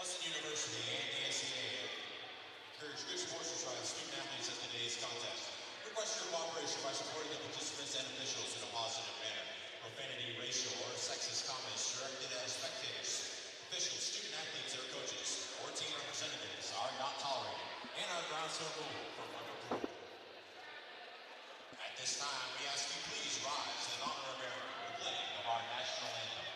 Husson University and the NCAA encourage good sports to try student athletes at today's contest. Request your cooperation by supporting the participants and officials in a positive manner. Profanity, racial, or sexist comments directed at spectators, officials, student athletes, or coaches, or team representatives are not tolerated and are grounds to removal from approval. At this time, we ask you please rise in honor of America, the playing of our national anthem.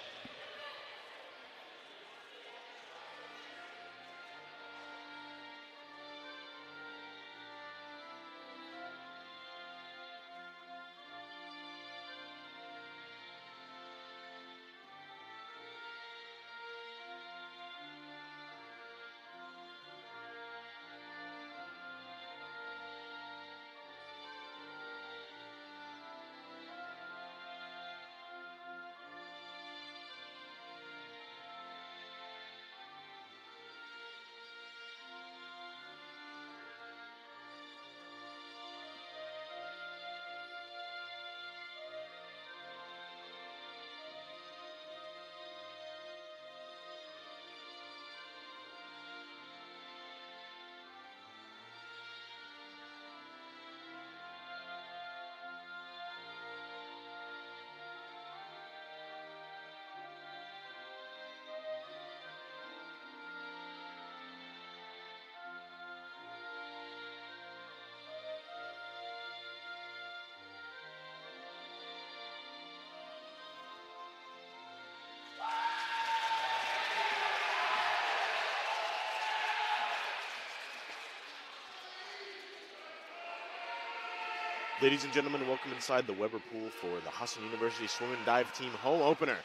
Ladies and gentlemen, welcome inside the Weber Pool for the Husson University Swim and Dive Team home opener.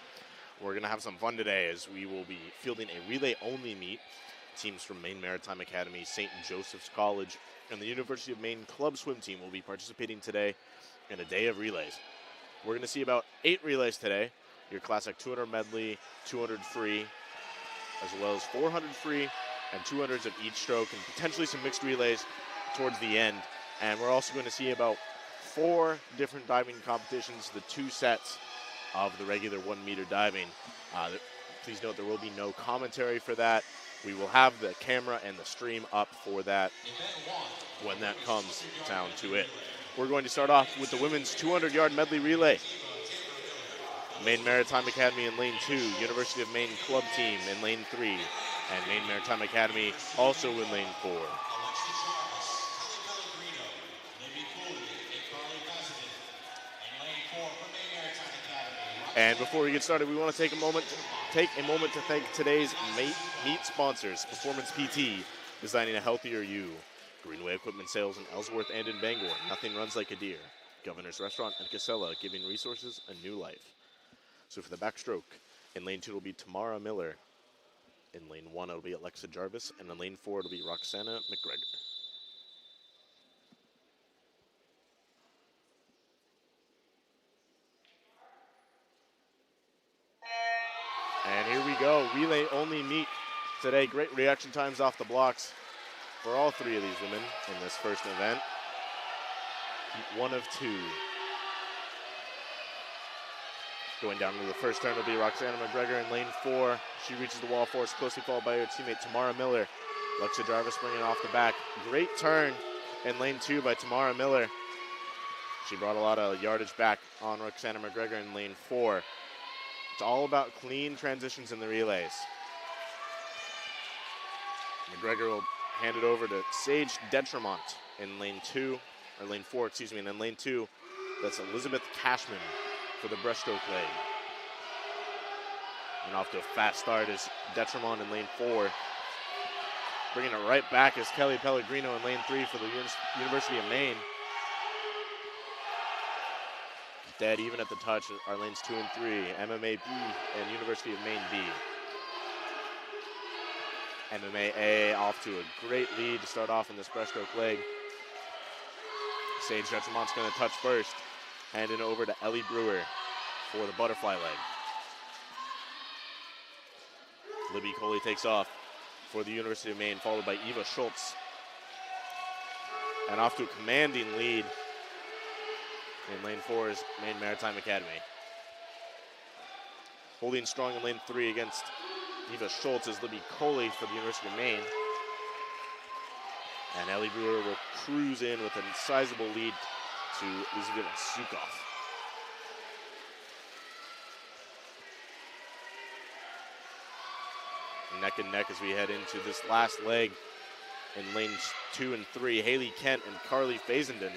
We're going to have some fun today as we will be fielding a relay-only meet. Teams from Maine Maritime Academy, St. Joseph's College, and the University of Maine Club Swim Team will be participating today in a day of relays. We're going to see about 8 relays today, your classic 200 medley, 200 free, as well as 400 free and 200s of each stroke, and potentially some mixed relays towards the end. And we're also going to see about 4 different diving competitions, the 2 sets of the regular 1 meter diving. Please note there will be no commentary for that. We will have the camera and the stream up for that when that comes down to it. We're going to start off with the women's 200-yard medley relay. Maine Maritime Academy in lane 2, University of Maine Club Team in lane 3, and Maine Maritime Academy also in lane 4. And before we get started, we want to take a moment to thank today's meet sponsors: Performance PT, designing a healthier you; Greenway Equipment Sales in Ellsworth and in Bangor, nothing runs like a deer; Governor's Restaurant and Casella, giving resources a new life. So for the backstroke, in lane 2 it'll be Tamara Miller. In lane 1 it'll be Alexa Jarvis, and in lane 4 it'll be Roxana McGregor. And here we go, relay only meet today. Great reaction times off the blocks for all 3 of these women in this first event. One of 2. Going down to the first turn will be Roxana McGregor in lane 4. She reaches the wall force, closely followed by her teammate Tamara Miller. Alexa Jarvis bringing off the back. Great turn in lane 2 by Tamara Miller. She brought a lot of yardage back on Roxana McGregor in lane 4. It's all about clean transitions in the relays. McGregor will hand it over to Sage Detremont in lane 2, or lane 4, excuse me, and in lane 2, that's Elizabeth Cashman for the breaststroke leg. And off to a fast start is Detremont in lane 4. Bringing it right back is Kelly Pellegrino in lane 3 for the University of Maine. Dead even at the touch are lanes 2 and 3, MMA B and University of Maine B. MMA A off to a great lead to start off in this breaststroke leg. Sage Detremont's going to touch first, handing it over to Ellie Brewer for the butterfly leg. Libby Coley takes off for the University of Maine, followed by Eva Schultz. And off to a commanding lead in lane 4 is Maine Maritime Academy. Holding strong in lane 3 against Eva Schultz is Libby Coley for the University of Maine. And Ellie Brewer will cruise in with a sizable lead to Elizabeth Zukov. Neck and neck as we head into this last leg in lanes 2 and 3. Haley Kent and Carly Fazenden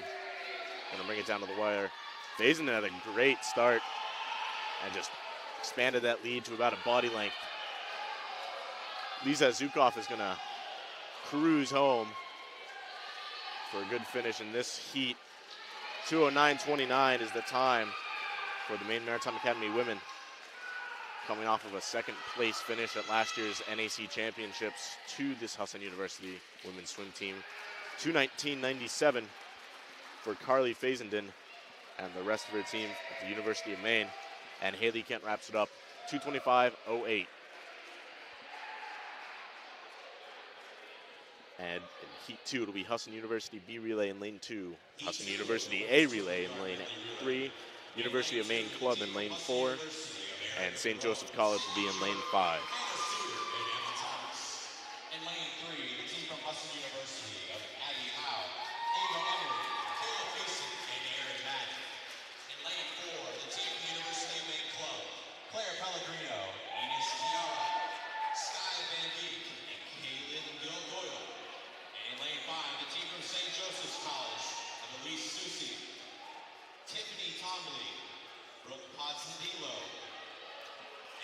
gonna bring it down to the wire. Fazenden had a great start and just expanded that lead to about a body length. Lisa Zukov is gonna cruise home for a good finish in this heat. 2:09.29 is the time for the Maine Maritime Academy women, coming off of a second place finish at last year's NAC Championships to this Husson University women's swim team. 2:19.97 for Carly Fazenden and the rest of her team at the University of Maine. And Haley Kent wraps it up, 2:25.08. And in Heat 2, it'll be Husson University B relay in lane 2, Husson University A relay in lane 3, University of Maine Club in lane 4, and St. Joseph College will be in lane 5. In lane 3, the team from Husson University of Abby Howe, Ava Emery, Kayla Mason, and Aaron Madden. In lane 4, the team from the University of Maine Club, Claire Pellegrino, Enos Chiara, Sky Van Beek, and Kaylin Doyle. And in lane 5, the team from St. Joseph's College of Elise Susi, Tiffany Tomley, Brooke Podzendilo,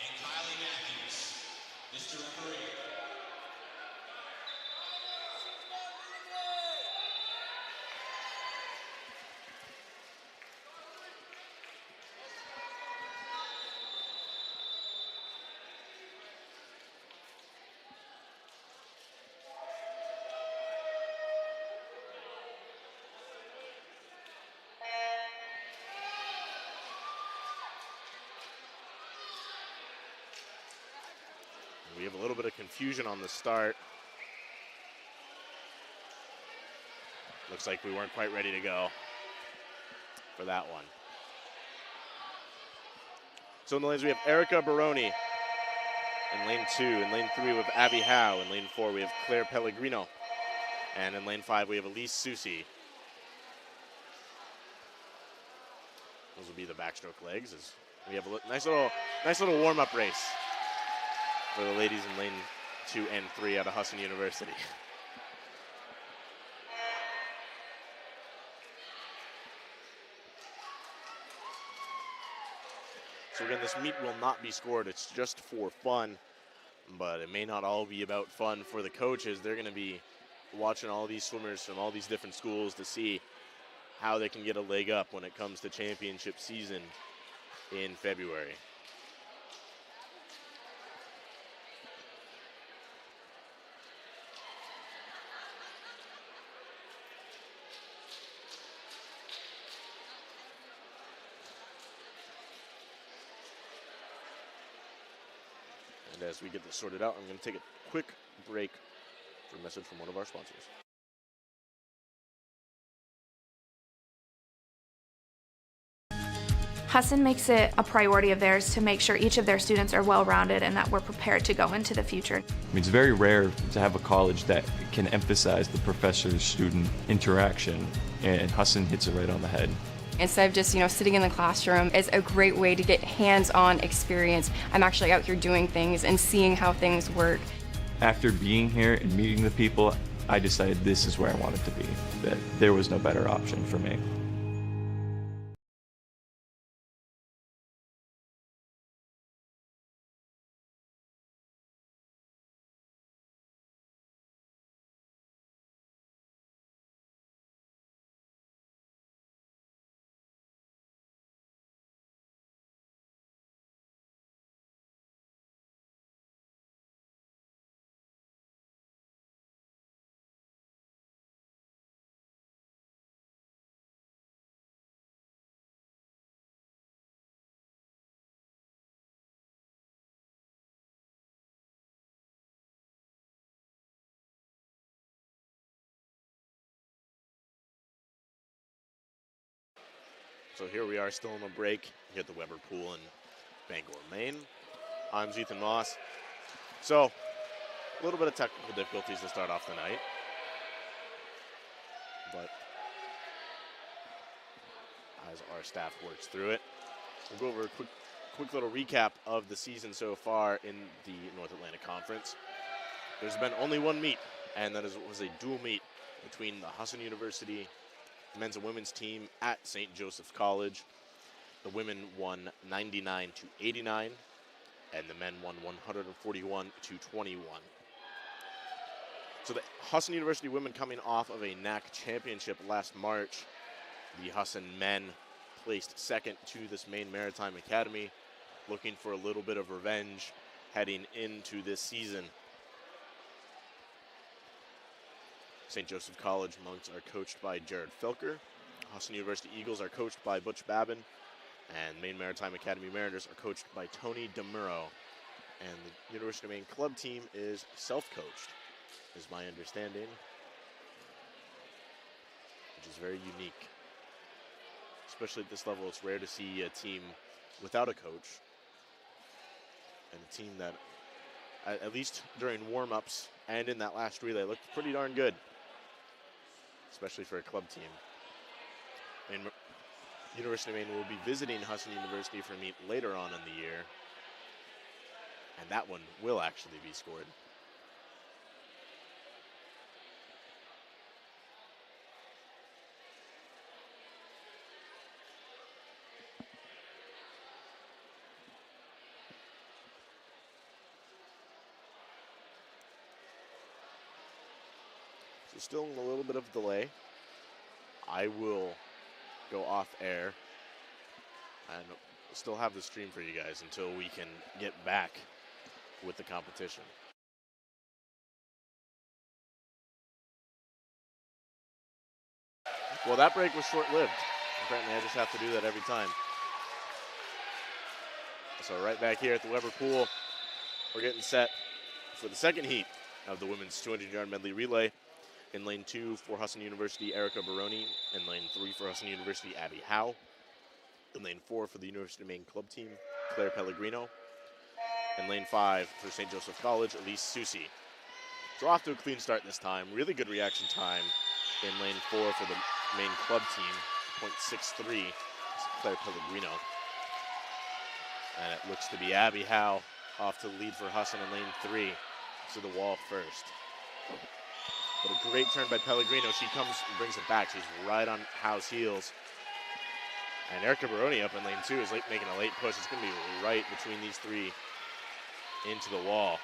and Kylie Matthews. Mr. Referee. We have a little bit of confusion on the start. Looks like we weren't quite ready to go for that one. So in the lanes we have Erica Baroni in lane 2. In lane 3 we have Abby Howe. In lane 4 we have Claire Pellegrino. And in lane 5 we have Elise Susi. Those will be the backstroke legs as we have a nice little warm-up race for the ladies in lane 2 and 3 out of Husson University. So again, this meet will not be scored. It's just for fun, but it may not all be about fun for the coaches. They're gonna be watching all these swimmers from all these different schools to see how they can get a leg up when it comes to championship season in February. And as we get this sorted out, I'm going to take a quick break for a message from one of our sponsors. Husson makes it a priority of theirs to make sure each of their students are well-rounded and that we're prepared to go into the future. I mean, it's very rare to have a college that can emphasize the professor-student interaction, and Husson hits it right on the head. Instead of just, sitting in the classroom, it's a great way to get hands-on experience. I'm actually out here doing things and seeing how things work. After being here and meeting the people, I decided this is where I wanted to be, that there was no better option for me. So here we are still on a break here at the Weber Pool in Bangor, Maine. I'm Ethan Moss. So, a little bit of technical difficulties to start off the night. But as our staff works through it, we'll go over a quick little recap of the season so far in the North Atlantic Conference. There's been only one meet, and that was a dual meet between the Husson University men's and women's team at St. Joseph's College. The women won 99-89, and the men won 141-21. So the Husson University women coming off of a NAC championship last March. The Husson men placed second to this Maine Maritime Academy, looking for a little bit of revenge heading into this season. St. Joseph College Monks are coached by Jared Felker. Husson University Eagles are coached by Butch Babin. And Maine Maritime Academy Mariners are coached by Tony DeMuro. And the University of Maine club team is self-coached, is my understanding, which is very unique. Especially at this level, it's rare to see a team without a coach. And a team that, at least during warm-ups and in that last relay, looked pretty darn good, especially for a club team. And University of Maine will be visiting Husson University for a meet later on in the year, and that one will actually be scored. So still a little bit of delay. I will go off air and still have the stream for you guys until we can get back with the competition. Well, that break was short-lived. Apparently I just have to do that every time. So right back here at the Weber Pool, we're getting set for the second heat of the women's 200-yard medley relay. In lane 2 for Husson University, Erica Baroni. In lane 3 for Husson University, Abby Howe. In lane 4 for the University of Maine club team, Claire Pellegrino. In lane 5 for St. Joseph College, Elise Susi. So off to a clean start this time. Really good reaction time in lane 4 for the Maine club team, .63, Claire Pellegrino. And it looks to be Abby Howe off to the lead for Husson in lane 3 to the wall first. But a great turn by Pellegrino. She comes and brings it back. She's right on Howe's heels. And Erica Baroni up in lane 2 is making a late push. It's going to be right between these three into the wall.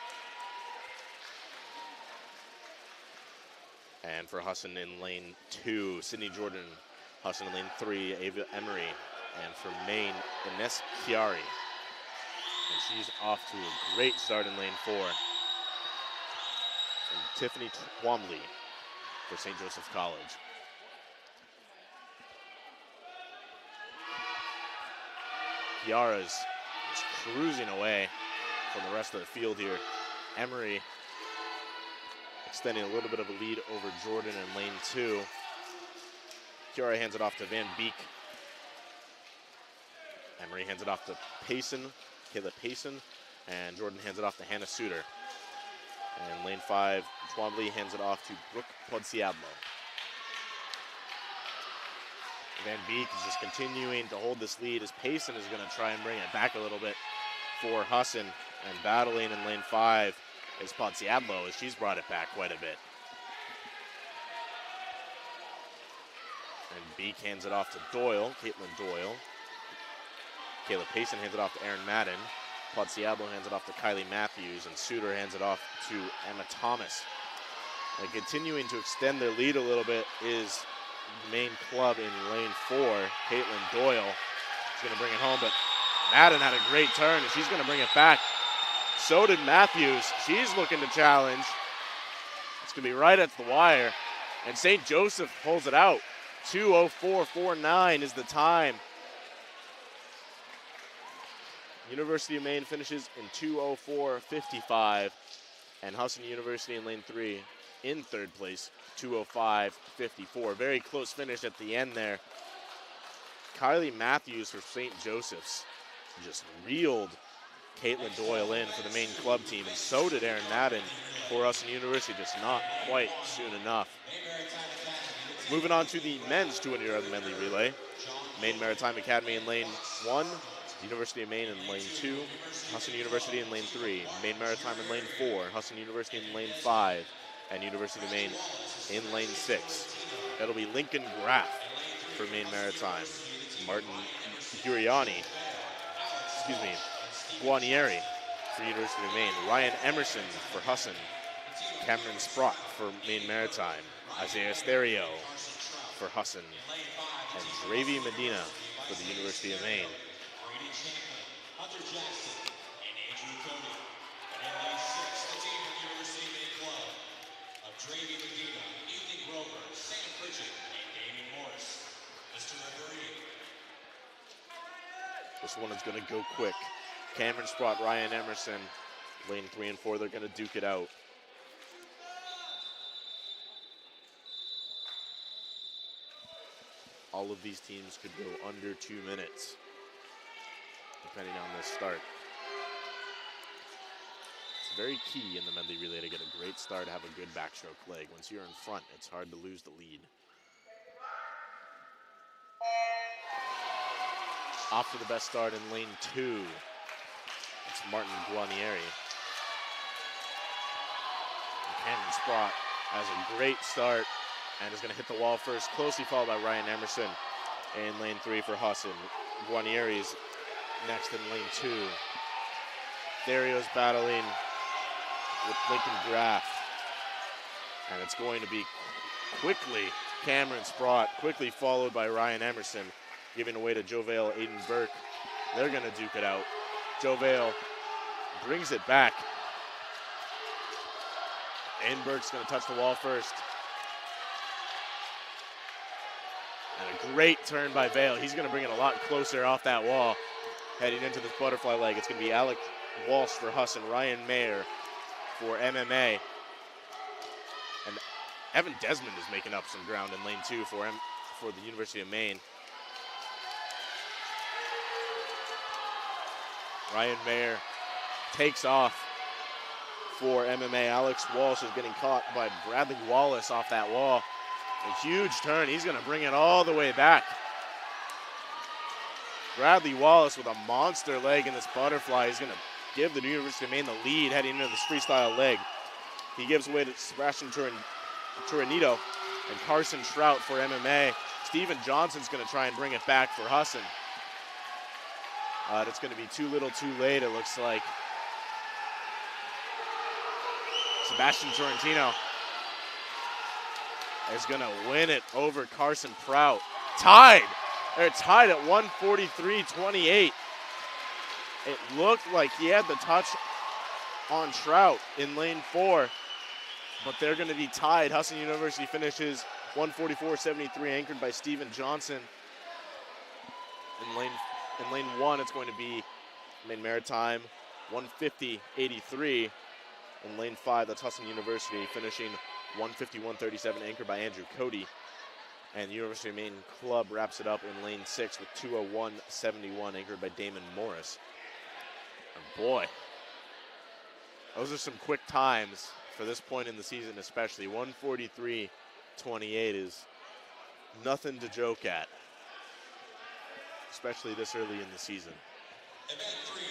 And for Husson in lane 2, Sydney Jordan. Husson in lane 3, Ava Emery. And for Maine, Ines Chiari. And she's off to a great start in lane 4. And Tiffany Twombly for St. Joseph's College. Chiara's is cruising away from the rest of the field here. Emery extending a little bit of a lead over Jordan in lane 2. Chiara hands it off to Van Beek. Emery hands it off to Payson, Kayla Payson, and Jordan hands it off to Hannah Suter. And lane 5, Twombly hands it off to Brooke Podciadlo. Van Beek is just continuing to hold this lead as Payson is going to try and bring it back a little bit for Husson. And battling in lane 5 is Podciadlo as she's brought it back quite a bit. And Beek hands it off to Doyle, Caitlin Doyle. Kayla Payson hands it off to Erin Madden. Podciadlo hands it off to Kylie Matthews, and Suter hands it off to Emma Thomas. And continuing to extend their lead a little bit is the Maine club in lane 4, Caitlin Doyle. She's going to bring it home, but Madden had a great turn, and she's going to bring it back. So did Matthews. She's looking to challenge. It's going to be right at the wire, and St. Joseph pulls it out. 2:04.49 is the time. University of Maine finishes in 2:04.55, and Husson University in lane 3 in third place, 2:05.54. Very close finish at the end there. Kylie Matthews for St. Joseph's just reeled Caitlin Doyle in for the Maine club team, and so did Aaron Madden for Husson University, just not quite soon enough. Moving on to the men's 200-yard medley relay. Maine Maritime Academy in lane 1, University of Maine in lane 2, Husson University in lane 3, Maine Maritime in lane 4, Husson University in lane 5, and University of Maine in lane 6. It'll be Lincoln Graff for Maine Maritime, Martin Guarnieri for University of Maine, Ryan Emerson for Husson, Cameron Sprott for Maine Maritime, Isaiah Esterio for Husson, and Dravy Medina for the University of Maine. This one is going to go quick. Cameron Sprott, Ryan Emerson, lane 3 and 4, they're going to duke it out. All of these teams could go under 2 minutes, depending on this start. It's very key in the medley relay to get a great start, have a good backstroke leg. Once you're in front, it's hard to lose the lead. Off to the best start in lane 2. It's Martin Guarnieri. Cameron Sprott has a great start and is going to hit the wall first, closely followed by Ryan Emerson in lane 3 for Husson. Guarnieri is next in lane 2. Dario's battling with Lincoln Graff. And it's going to be quickly Cameron Sprott, quickly followed by Ryan Emerson, giving away to Jovale Aiden Burke. They're going to duke it out. Jovale brings it back. Aiden Burke's going to touch the wall first. And a great turn by Vale. He's going to bring it a lot closer off that wall. Heading into this butterfly leg, it's going to be Alec Walsh for Husson, Ryan Mayer for MMA. And Evan Desmond is making up some ground in lane 2 for the University of Maine. Ryan Mayer takes off for MMA. Alex Walsh is getting caught by Bradley Wallace off that wall. A huge turn. He's going to bring it all the way back. Bradley Wallace with a monster leg in this butterfly. He's going to give the University of Maine the lead heading into this freestyle leg. He gives away to Sebastian Turanito and Carson Trout for MMA. Steven Johnson's going to try and bring it back for Husson. It's going to be too little too late, it looks like. Sebastian Torrentino is going to win it over Carson Prout. Tied. They're tied at 1:43.28. It looked like he had the touch on Trout in lane 4, but they're going to be tied. Husson University finishes 1:44.73, anchored by Steven Johnson. In lane 1, it's going to be Maine Maritime, 1:50.83. In lane 5, that's Husson University, finishing 1:51.37, anchored by Andrew Cody. And the University of Maine Club wraps it up in lane 6 with 2:01.71, anchored by Damon Morris. And boy, those are some quick times for this point in the season, especially. 1:43.28 is nothing to joke at, especially this early in the season. Event 3,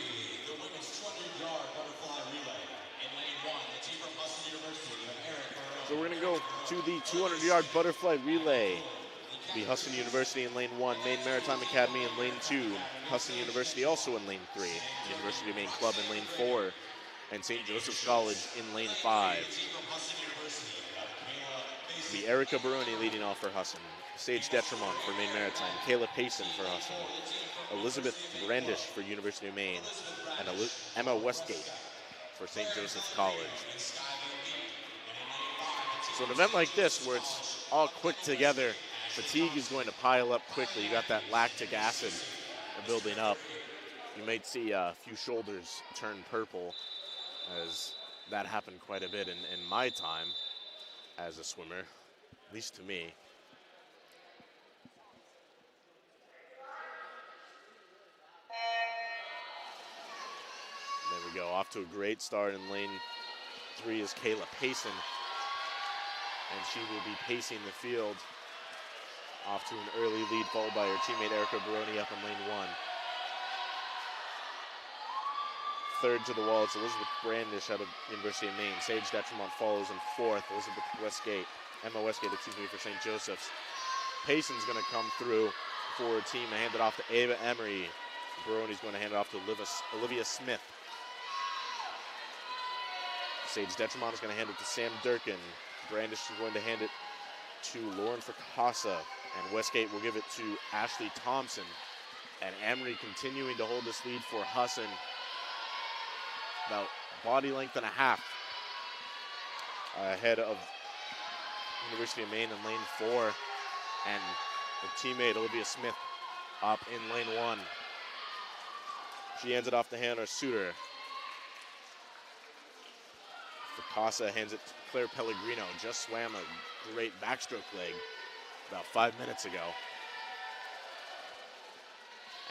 the women's 200-yard butterfly relay. In lane 1, the team from Husson University of Eric. So we're going to go to the 200-yard butterfly relay. It'll be Husson University in lane 1, Maine Maritime Academy in lane 2, Husson University also in lane 3, University of Maine Club in lane 4, and St. Joseph's College in lane 5. It'll be Erica Baroni leading off for Husson, Sage Detremont for Maine Maritime, Kayla Payson for Husson, Elizabeth Brandish for University of Maine, and Emma Westgate for St. Joseph's College. So an event like this, where it's all quick together, fatigue is going to pile up quickly. You got that lactic acid building up. You might see a few shoulders turn purple, as that happened quite a bit in my time as a swimmer, at least to me. we go. Off to a great start in lane 3 is Kayla Payson. And she will be pacing the field. Off to an early lead, followed by her teammate Erica Baroni up in lane 1. Third to the wall, it's Elizabeth Brandish out of University of Maine. Sage Detremont follows in 4th. Emma Westgate, for St. Joseph's. Payson's going to come through for her team and hand it off to Ava Emery. Baroni's going to hand it off to Olivia Smith. Sage Detremont is going to hand it to Sam Durkin. Brandish is going to hand it to Lauren Fracassa. And Westgate will give it to Ashley Thompson. And Emery continuing to hold this lead for Husson. About body length and a half ahead of University of Maine in lane 4. And her teammate Olivia Smith up in lane 1. She hands it off to Hannah Suter. Fracassa hands it to Claire Pellegrino. Just swam a great backstroke leg about 5 minutes ago.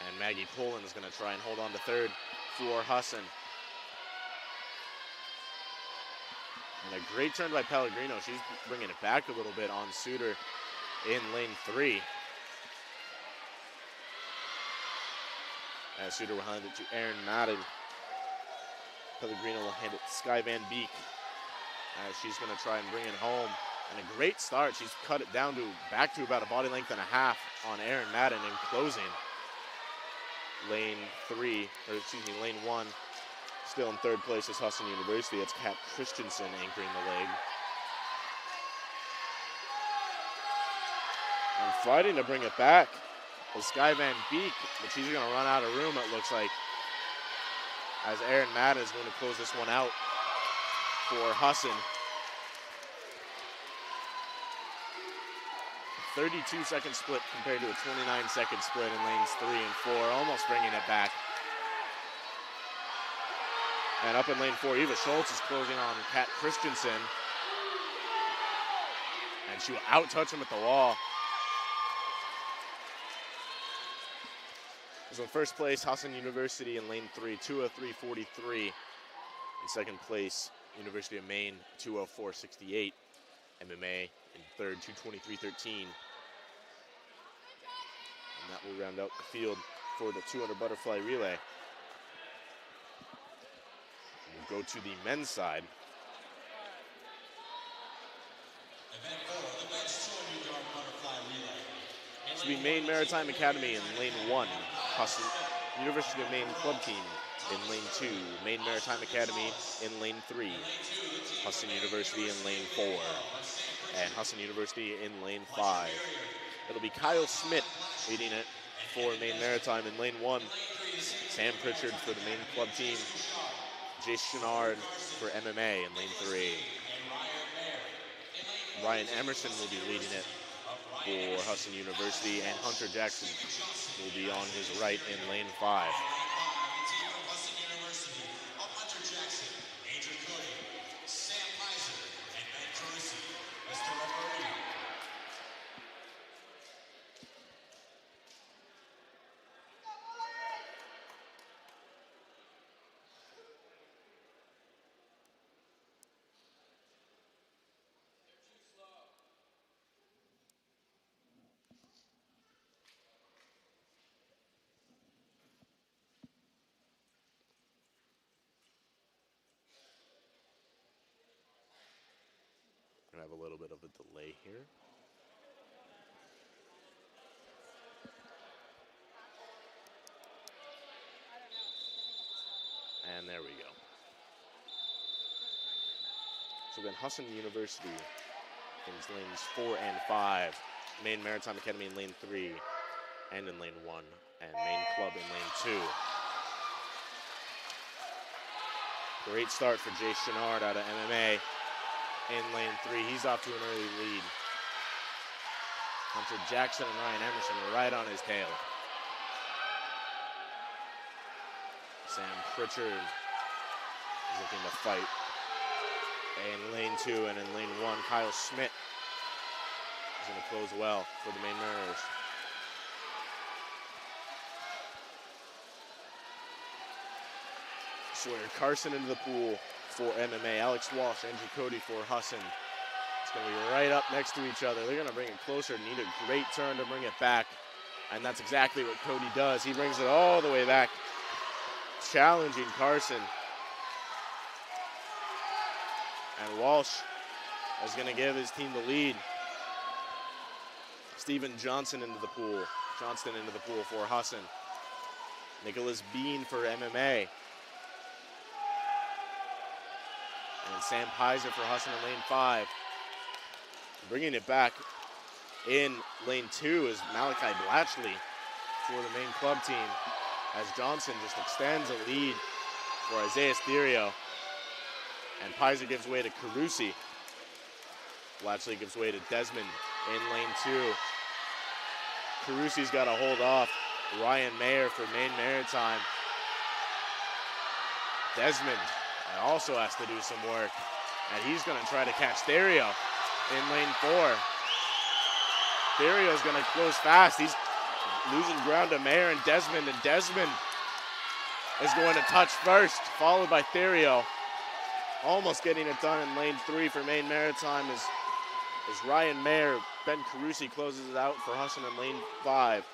And Maggie Poland is going to try and hold on to third for Husson. And a great turn by Pellegrino. She's bringing it back a little bit on Suter in lane 3. As Suter will hand it to Erin Madden. Pellegrino will hand it to Sky Van Beek. As she's going to try and bring it home. And a great start. She's cut it down to back to about a body length and a half on Erin Madden in closing. Lane 1. Still in third place is Husson University. That's Kat Christensen anchoring the leg. And fighting to bring it back is Sky Van Beek, but she's going to run out of room, it looks like, as Erin Madden is going to close this one out for Husson. 32-second split compared to a 29-second split in lanes 3 and 4, almost bringing it back. And up in lane 4, Eva Schultz is closing on Kat Christensen. And she will out-touch him at the wall. So in first place, Husson University in lane 3, 2:03.43. In second place, University of Maine, 2:04.68. MMA in third, 2:23.13. And that will round out the field for the 200 butterfly relay. We'll go to the men's side. Event 4, the men's 200-yard butterfly relay. This will be Maine Maritime Academy in lane 1. Husson University of Maine club team in lane 2. Maine Maritime Academy in lane 3. Husson University in lane 4. And Husson University in lane 5. It'll be Kyle Schmidt leading it for Maine Maritime in lane 1. Sam Pritchard for the Maine club team. Jace Chenard for MMA in lane 3. Ryan Emerson will be leading it for Husson University, and Hunter Jackson will be on his right in lane 5. Have a little bit of a delay here. And there we go. So then Husson University in lanes 4 and 5. Maine Maritime Academy in lane 3 and in lane 1. And Maine Club in lane 2. Great start for Jace Chenard out of MMA. In lane 3, he's off to an early lead. Hunter Jackson and Ryan Emerson are right on his tail. Sam Pritchard is looking to fight. In lane 2 and in lane 1, Kyle Schmidt is going to close well for the Maine Mariners. Sawyer Carson into the pool for MMA. Alex Walsh, Andrew Cody for Husson. It's going to be right up next to each other. They're going to bring it closer. Need a great turn to bring it back. And that's exactly what Cody does. He brings it all the way back, challenging Carson. And Walsh is going to give his team the lead. Stephen Johnston into the pool. Johnston into the pool for Husson. Nicholas Bean for MMA. And Sam Pizer for Husson in lane 5. Bringing it back in lane 2 is Malachi Blatchley for the Maine club team, as Johnson just extends a lead for Isaiah Therio. And Pizer gives way to Carusi. Blatchley gives way to Desmond in lane 2. Carusi's got to hold off Ryan Mayer for Maine Maritime. Desmond also has to do some work, and he's going to try to catch Therio in lane 4. Therio's going to close fast. He's losing ground to Mayer and Desmond is going to touch first, followed by Therio. Almost getting it done in lane 3 for Maine Maritime is Ryan Mayer. Ben Carusi closes it out for Husson in lane 5.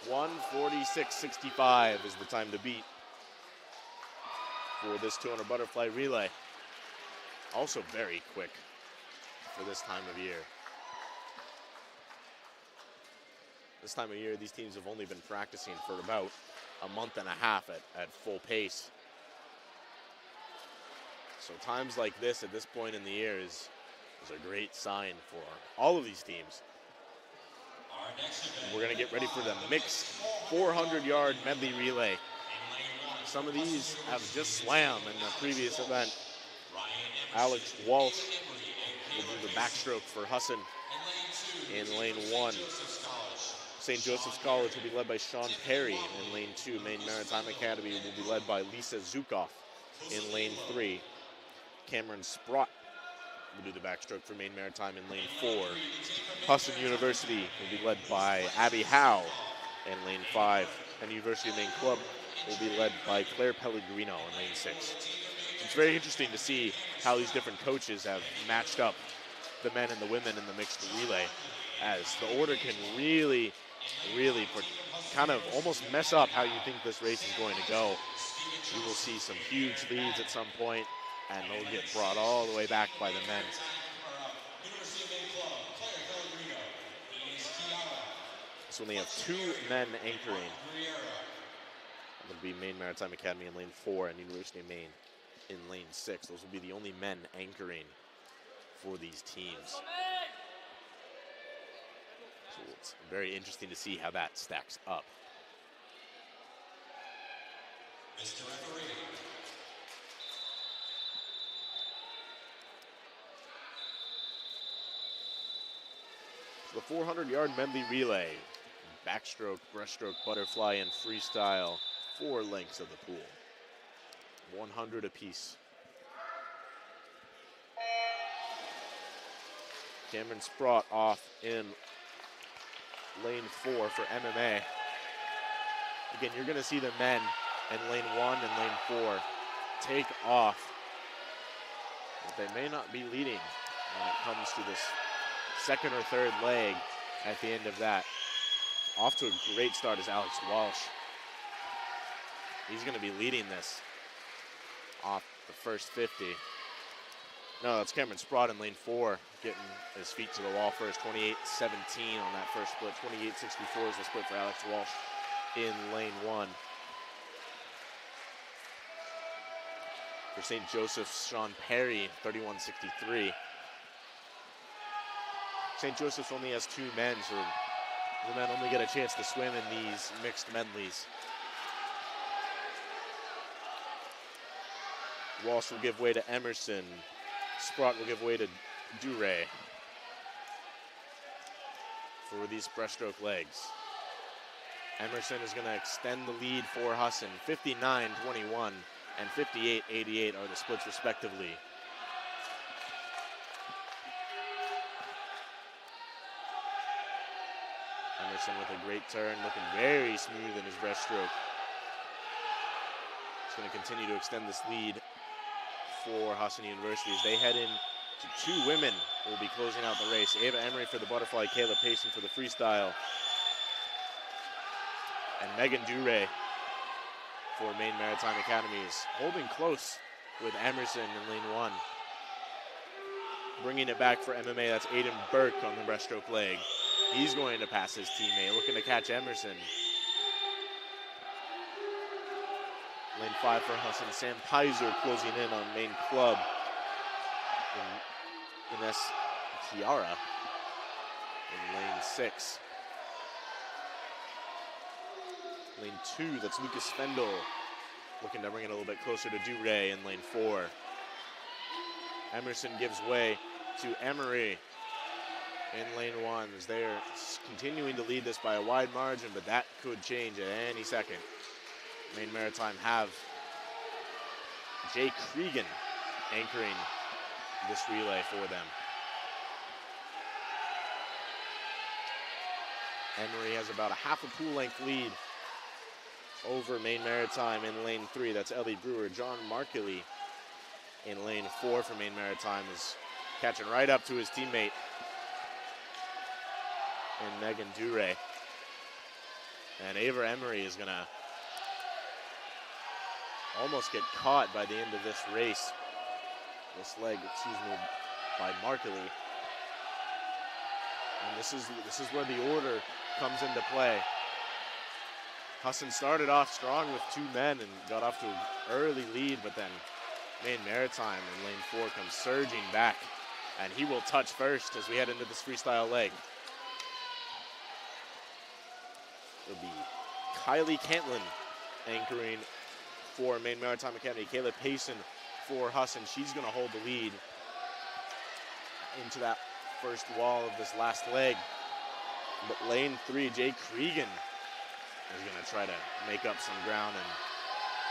1:46.65 is the time to beat for this 200 butterfly relay. Also very quick for this time of year. This time of year, these teams have only been practicing for about a month and a half at full pace. So times like this at this point in the year is a great sign for all of these teams. We're going to get ready for the mixed 400-yard medley relay. Some of these have just swam in the previous event. Alex Walsh will do the backstroke for Husson in lane 1. St. Joseph's College will be led by Sean Perry in lane 2. Maine Maritime Academy will be led by Lisa Zukoff in lane 3. Cameron Sprott will do the backstroke for Maine Maritime in lane 4. Husson University will be led by Abby Howe in lane 5. And University of Maine Club will be led by Claire Pellegrino in lane 6. It's very interesting to see how these different coaches have matched up the men and the women in the mixed relay, as the order can really kind of almost mess up how you think this race is going to go. We will see some huge leads at some point, and they'll get brought all the way back by the men. So we have 2 men anchoring. It'll be Maine Maritime Academy in lane 4 and University of Maine in lane 6. Those will be the only men anchoring for these teams. So it's very interesting to see how that stacks up. Mr. Referee. So the 400-yard medley relay, backstroke, breaststroke, butterfly, and freestyle, 4 lengths of the pool, 100 apiece. Cameron Sprott off in lane 4 for MMA. Again, you're going to see the men in lane 1 and lane 4 take off, but they may not be leading when it comes to this second or third leg at the end of that. Off to a great start is Alex Walsh. He's going to be leading this off the first 50. No, that's Cameron Sprott in lane 4, getting his feet to the wall first. 28-17 on that first split. 28-64 is the split for Alex Walsh in lane 1. For St. Joseph's, Sean Perry, 31-63. St. Joseph's only has 2 men, so the men only get a chance to swim in these mixed medleys. Walsh will give way to Emerson. Sprott will give way to Dure for these breaststroke legs. Emerson is going to extend the lead for Husson. 59-21 and 58-88 are the splits respectively. Emerson with a great turn, looking very smooth in his breaststroke. It's going to continue to extend this lead for Husson University as they head in to 2 women who will be closing out the race. Ava Emery for the butterfly, Kayla Payson for the freestyle, and Megan Duray for Maine Maritime Academies, holding close with Emerson in lane 1. Bringing it back for MMA, that's Aiden Burke on the breaststroke leg. He's going to pass his teammate, looking to catch Emerson. Lane 5 for Husson, Sam Pizer closing in on Maine Club. Ines Chiara in lane 6. Lane 2, that's Lucas Fendel, looking to bring it a little bit closer to Duray in lane 4. Emerson gives way to Emery in lane 1 as they're continuing to lead this by a wide margin, but that could change at any second. Maine Maritime have Jay Cregan anchoring this relay for them. Emery has about a half a pool length lead over Maine Maritime in lane 3. That's Ellie Brewer. John Markley in lane 4 for Maine Maritime is catching right up to his teammate and Megan Duray. And Ava Emery is gonna almost get caught by the end of this race. This leg, by Markley. And this is where the order comes into play. Husson started off strong with 2 men and got off to an early lead, but then Maine Maritime in lane 4 comes surging back, and he will touch first as we head into this freestyle leg. It'll be Kylie Cantlin anchoring for Maine Maritime Academy. Kayla Payson for Husson. She's going to hold the lead into that first wall of this last leg. But lane 3, Jay Cregan is going to try to make up some ground and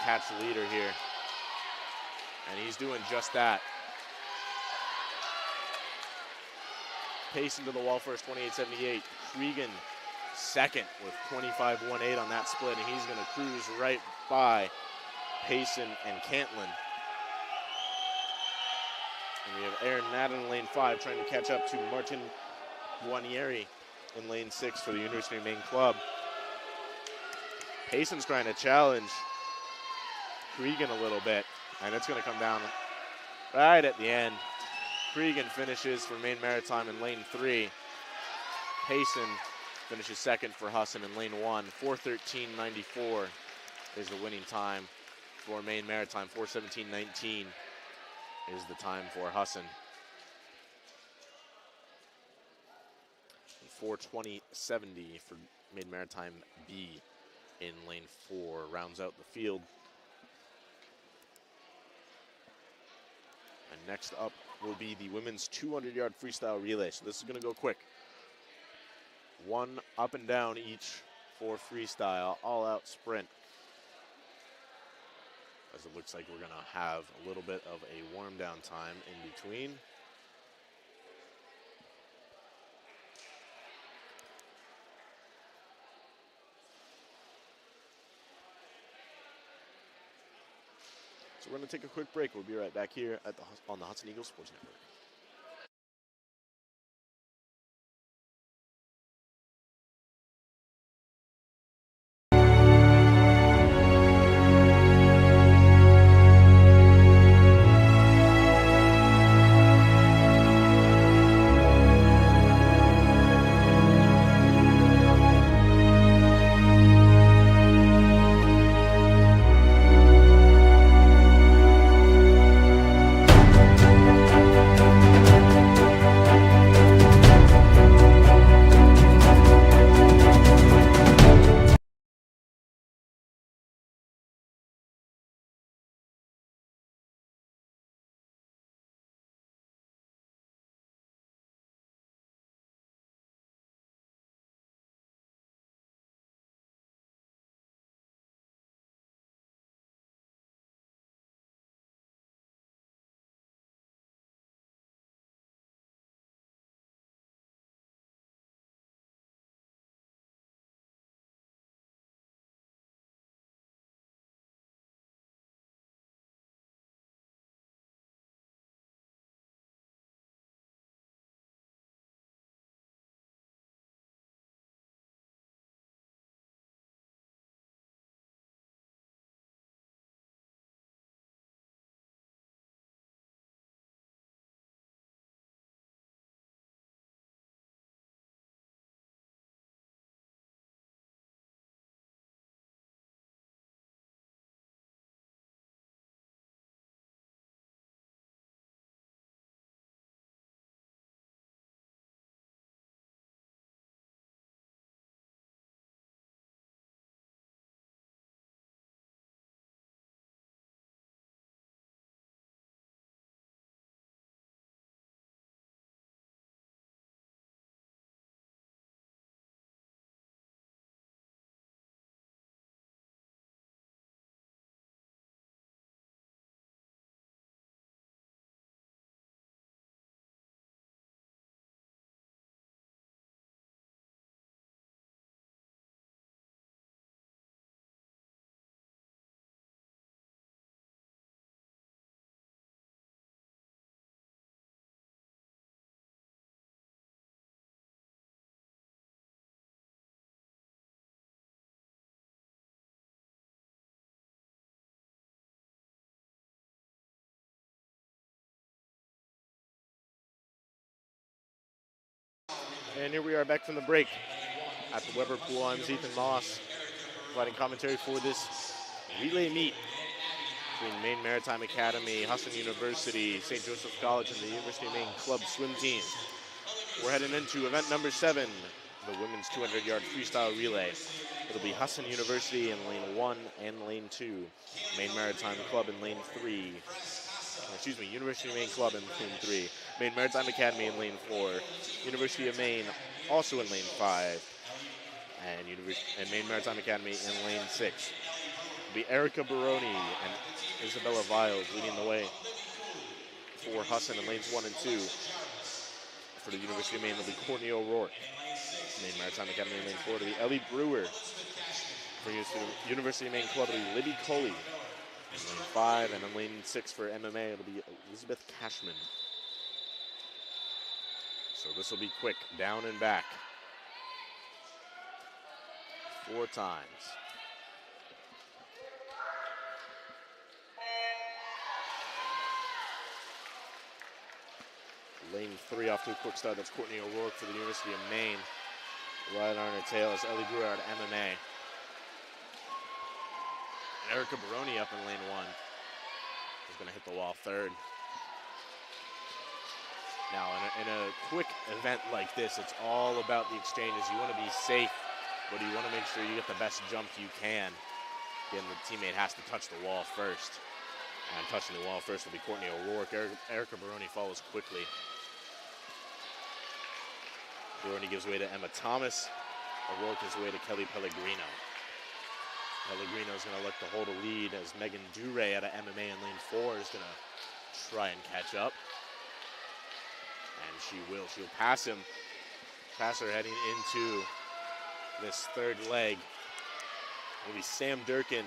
catch the leader here. And he's doing just that. Payson to the wall first, 28.78. Cregan second with 25.18 on that split, and he's going to cruise right by Payson and Cantlin. And we have Aaron Madden in lane 5 trying to catch up to Martin Guarnieri in lane 6 for the University of Maine club. Payson's trying to challenge Cregan a little bit, and it's going to come down right at the end. Cregan finishes for Maine Maritime in lane 3. Payson finishes second for Husson in lane 1. 4:13.94 is the winning time for Maine Maritime. 4:17.19 is the time for Husson. 4:20.70 for Maine Maritime B in lane 4 rounds out the field. And next up will be the women's 200-yard freestyle relay. So this is going to go quick. 1 up and down each for freestyle, all-out sprint. As it looks like we're going to have a little bit of a warm-down time in between. So we're going to take a quick break. We'll be right back here at on the Husson Eagles Sports Network. And here we are back from the break at the Weber Pool. I'm Ethan Moss, providing commentary for this relay meet between Maine Maritime Academy, Husson University, St. Joseph College, and the University of Maine Club swim team. We're heading into event number 7, the women's 200-yard freestyle relay. It'll be Husson University in lane 1 and lane 2, Maine Maritime Club in lane 3. Excuse me, University of Maine Club in lane 3, Maine Maritime Academy in lane 4, University of Maine also in lane 5, and Maine Maritime Academy in lane 6. It'll be Erica Baroni and Isabella Viles leading the way for Husson in lanes 1 and 2. For the University of Maine, it'll be Courtney O'Rourke. Maine Maritime Academy in lane 4 to be Ellie Brewer. For University of Maine Club, it'll be Libby Coley in lane 5, and in lane 6 for MMA, it'll be Elizabeth Cashman. So this will be quick, down and back. 4 times. Lane 3 off to a quick start. That's Courtney O'Rourke for the University of Maine. Right on her tail is Ellie Brewer at MMA. Erica Baroni up in lane 1 is going to hit the wall third. Now, in a quick event like this, it's all about the exchanges. You want to be safe, but you want to make sure you get the best jump you can. Again, the teammate has to touch the wall first. And touching the wall first will be Courtney O'Rourke. Erica Baroni follows quickly. Baroni gives way to Emma Thomas. O'Rourke gives way to Kelly Pellegrino. Pellegrino's going to look to hold a lead as Megan Duray out of MMA in lane 4 is going to try and catch up. And she will. She'll pass him. Pass her heading into this third leg. It'll be Sam Durkin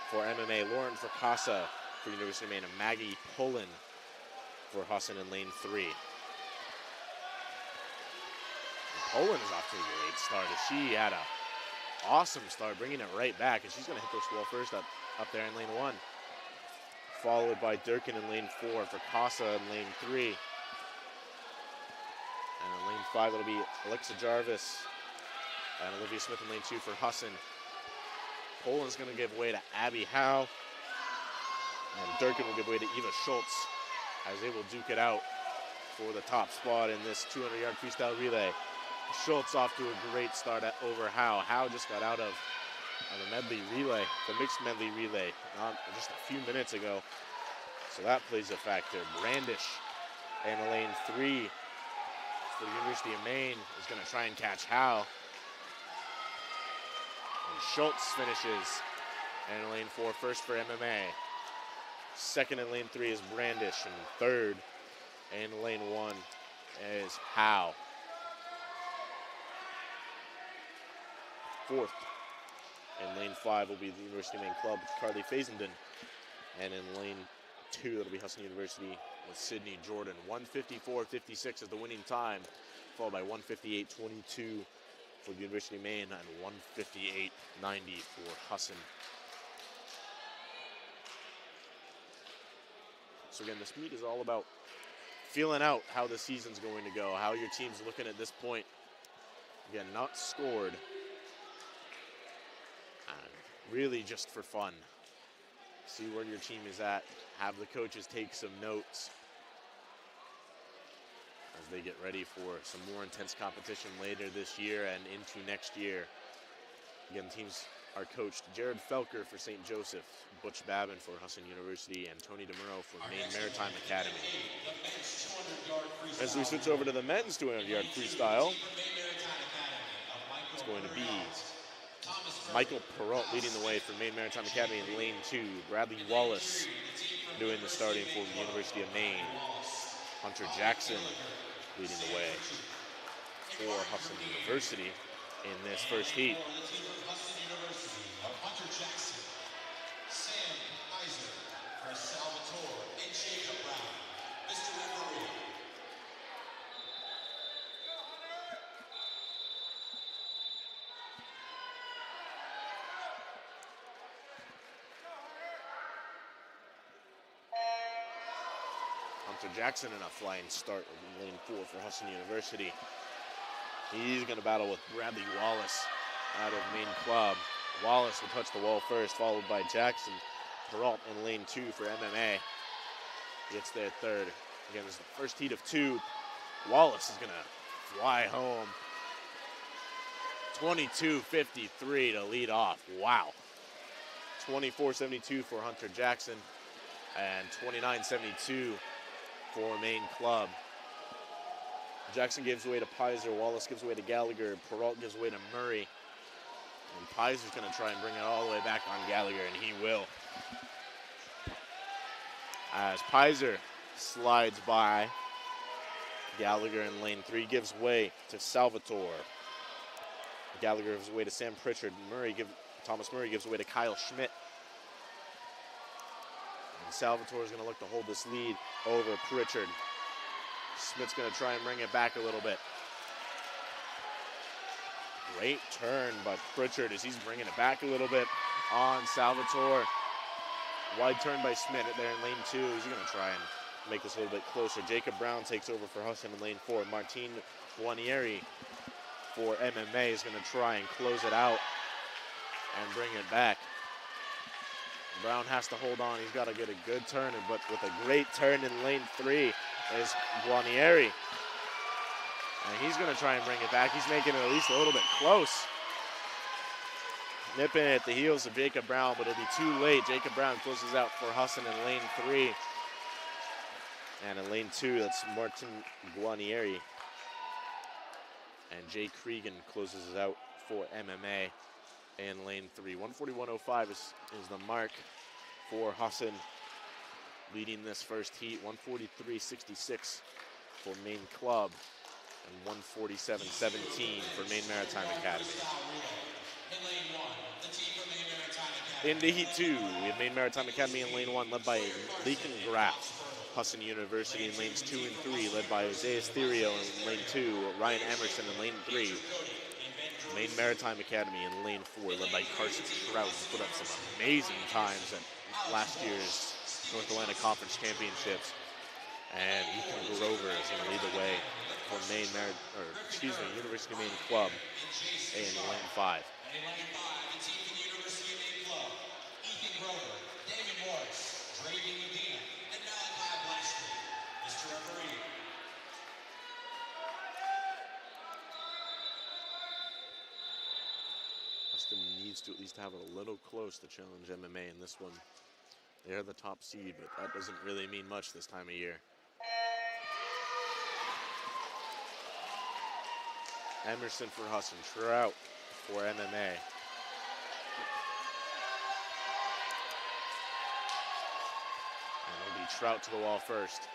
for MMA, Lauren Fracassa for University of Maine, and Maggie Pullen for Husson in lane 3. And Pullen is off to a great start as she had a awesome start, bringing it right back, and she's going to hit this wall first up there in lane 1. Followed by Durkin in lane 4, Fracassa in lane 3. And in lane 5, it'll be Alexa Jarvis and Olivia Smith in lane 2 for Husson. Poland's going to give way to Abby Howe. And Durkin will give way to Eva Schultz as they will duke it out for the top spot in this 200-yard freestyle relay. Schultz off to a great start over Howe. Howe just got out of the medley relay, the mixed medley relay, just a few minutes ago. So that plays a factor. Brandish in lane 3 for the University of Maine is going to try and catch Howe. And Schultz finishes in lane 4, first for MMA. Second in lane 3 is Brandish, and third in lane 1 is Howe. Fourth in lane 5 will be the University of Maine Club, Carly Fasenden. And in lane 2, that'll be Husson University with Sydney Jordan. 1:54.56 is the winning time, followed by 1:58.22 for the University of Maine and 1:58.90 for Husson. So again, this meet is all about feeling out how the season's going to go, how your team's looking at this point. Again, not scored. Really just for fun. See where your team is at. Have the coaches take some notes as they get ready for some more intense competition later this year and into next year. Again, teams are coached Jared Felker for St. Joseph, Butch Babin for Husson University, and Tony DeMuro for Maine Maritime Academy. As we switch over to the men's 200-yard freestyle, it's going to be Michael Perrault leading the way for Maine Maritime Academy in lane 2. Bradley Wallace doing the starting for the University of Maine. Hunter Jackson leading the way for Husson University in this first heat. Hunter Jackson, Sam Kaiser for Salvatore, and Jacob Brown. Mr. Referee. Hunter Jackson in a flying start in lane 4 for Husson University. He's going to battle with Bradley Wallace out of Maine Club. Wallace will touch the wall first, followed by Jackson Peralt in lane 2 for MMA. Gets there third. Again, this is the first heat of 2. Wallace is going to fly home. 22:53 to lead off. Wow. 24:72 for Hunter Jackson and 29:72 for Maine Club. Jackson gives way to Pizer. Wallace gives way to Gallagher. Peralt gives way to Murray. And Pizer's going to try and bring it all the way back on Gallagher, and he will. As Pizer slides by, Gallagher in lane 3 gives way to Salvatore. Gallagher gives way to Sam Pritchard. Thomas Murray gives way to Kyle Schmidt. And Salvatore is going to look to hold this lead over Pritchard. Schmidt's going to try and bring it back a little bit. Great turn by Pritchard as he's bringing it back a little bit on Salvatore. Wide turn by Schmidt there in lane 2. He's going to try and make this a little bit closer. Jacob Brown takes over for Husson in lane 4. Martin Guarnieri for MMA is going to try and close it out and bring it back. Brown has to hold on. He's got to get a good turn, but with a great turn in lane 3 is Guarnieri. And he's going to try and bring it back. He's making it at least a little bit close. Nipping at the heels of Jacob Brown, but it'll be too late. Jacob Brown closes out for Husson in lane 3. And in lane 2, that's Martin Guarnieri. And Jay Cregan closes it out for MMA in lane 3. 141.05 is the mark for Husson leading this first heat. 143.66 for Maine Club and 147.17 for Maine Maritime Academy. Into heat 2, we have Maine Maritime Academy in lane 1 led by Leakin Graff. Husson University in lanes 2 and 3 led by Jose Esterio in lane 2, Ryan Emerson in lane 3. Maine Maritime Academy in lane 4 led by Carson Trout, who put up some amazing times at last year's North Atlantic Conference Championships. And Ethan Grover is going to lead the way for University of Maine Club in lane 5. Huston needs to at least have it a little close to challenge MMA in this one. They're the top seed, but that doesn't really mean much this time of year. Emerson for Husson, Trout for MMA. And it'll be Trout to the wall first.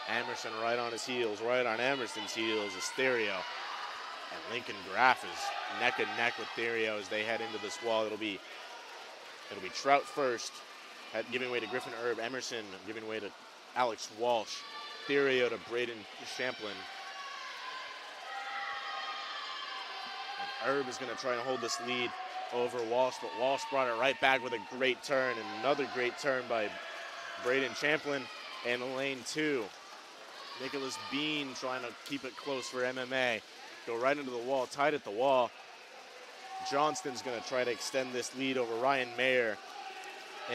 Emerson right on his heels, right on Emerson's heels is Therio. And Lincoln Graff is neck and neck with Therio as they head into this wall. It'll be Trout first, giving way to Griffin Erb. Emerson giving way to Alex Walsh. Therio to Braden Champlin. And Erb is going to try and hold this lead over Walsh, but Walsh brought it right back with a great turn. And another great turn by Braden Champlin in lane 2. Nicholas Bean trying to keep it close for MMA. Go right into the wall, tied at the wall. Johnston's going to try to extend this lead over Ryan Mayer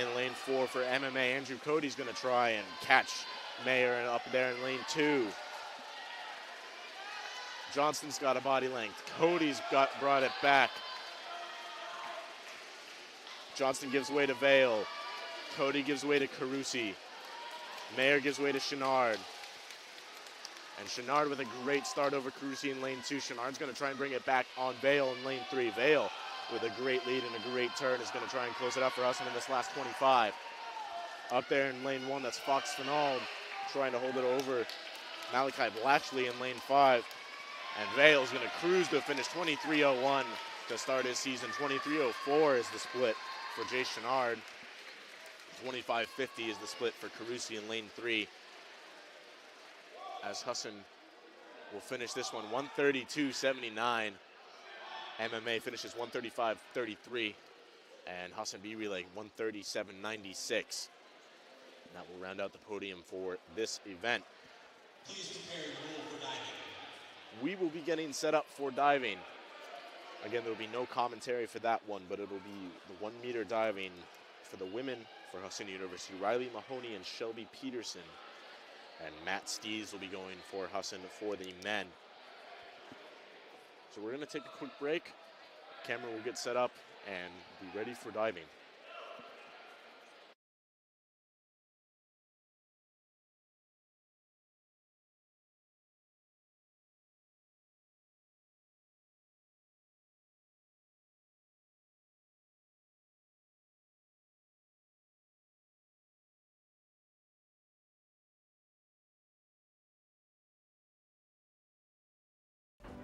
in lane 4 for MMA. Andrew Cody's going to try and catch Mayer up there in lane 2. Johnston's got a body length. Cody's brought it back. Johnston gives way to Vale. Cody gives way to Carusi. Mayer gives way to Chenard. And Chenard with a great start over Carusi in lane 2. Chenard's going to try and bring it back on Vale in lane 3. Vale with a great lead and a great turn is going to try and close it up for Husson in this last 25. Up there in lane 1, that's Fox Finald trying to hold it over Malachi Blatchley in lane 5. And Vale's going to cruise to finish 23:01 to start his season. 23:04 is the split for Jay Chenard. 25:50 is the split for Carusi in lane 3. As Husson will finish this one 132.79. MMA finishes 135.33. And Husson B Relay 137.96. And that will round out the podium for this event. Please prepare your rule for diving. we will be getting set up for diving. Again, there will be no commentary for that one, but it will be the 1 meter diving for the women for Husson University. Riley Mahoney and Shelby Peterson. And Matt Stees will be going for Husson for the men. So we're going to take a quick break. Camera will get set up and be ready for diving.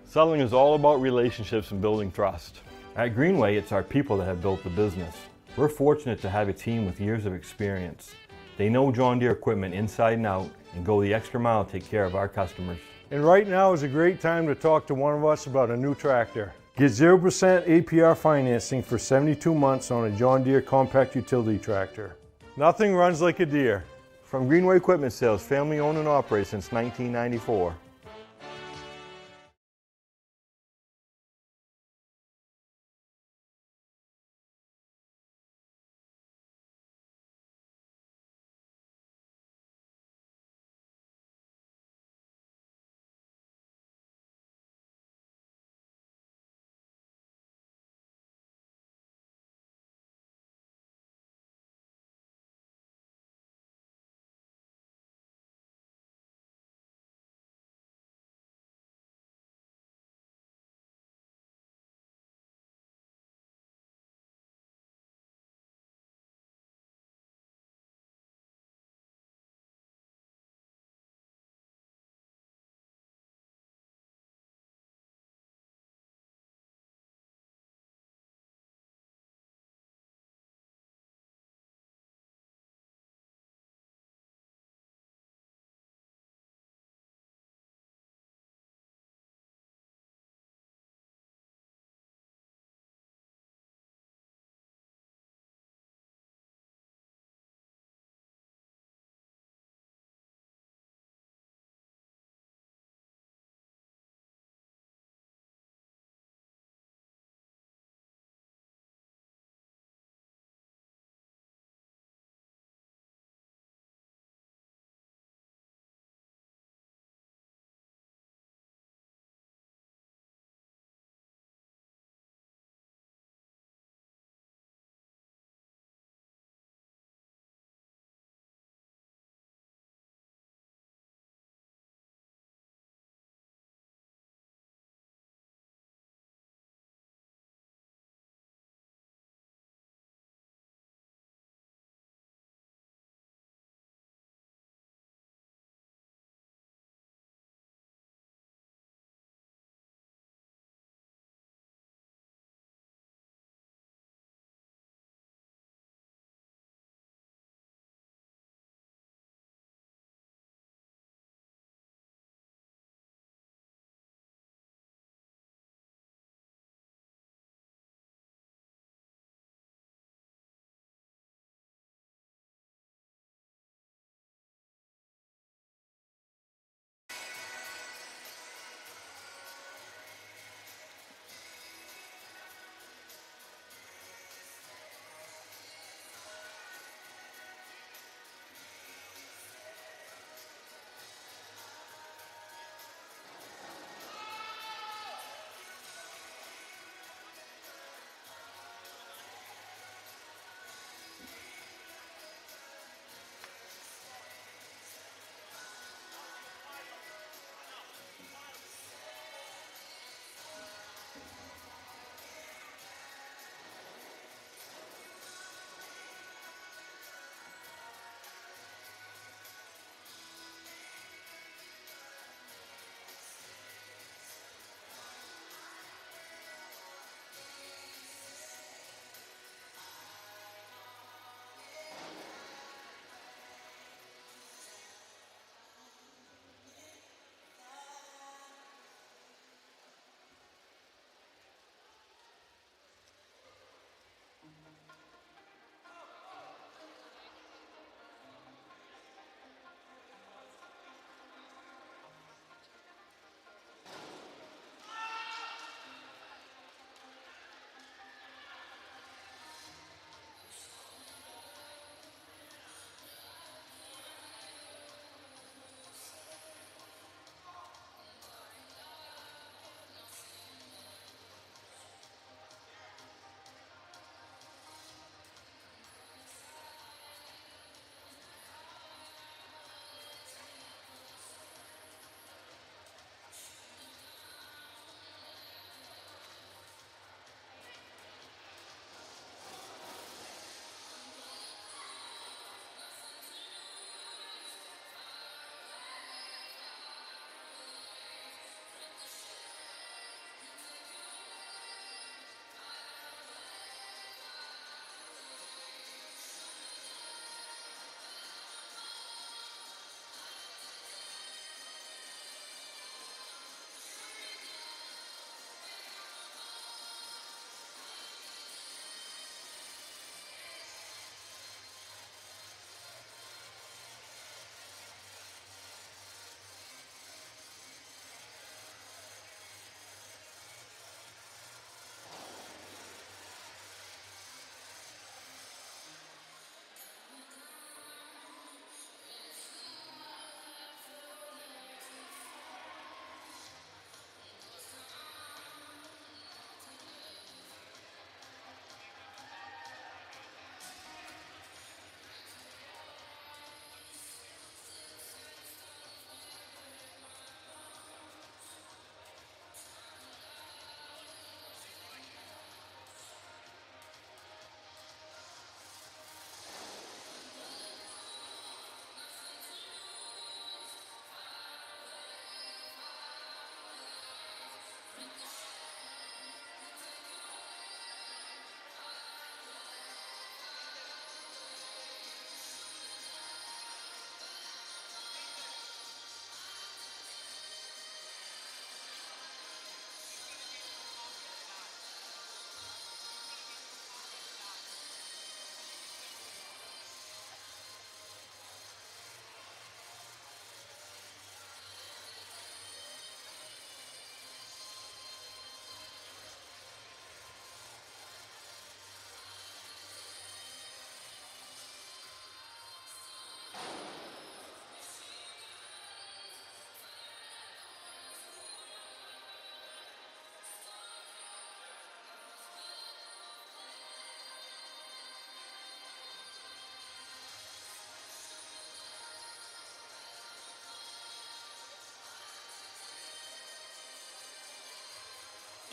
Selling is all about relationships and building trust. At Greenway, it's our people that have built the business. We're fortunate to have a team with years of experience. They know John Deere equipment inside and out and go the extra mile to take care of our customers. And right now is a great time to talk to one of us about a new tractor. Get 0% APR financing for 72 months on a John Deere compact utility tractor. Nothing runs like a Deere. From Greenway Equipment Sales, family owned and operated since 1994.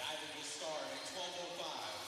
Diving will start at 12:05.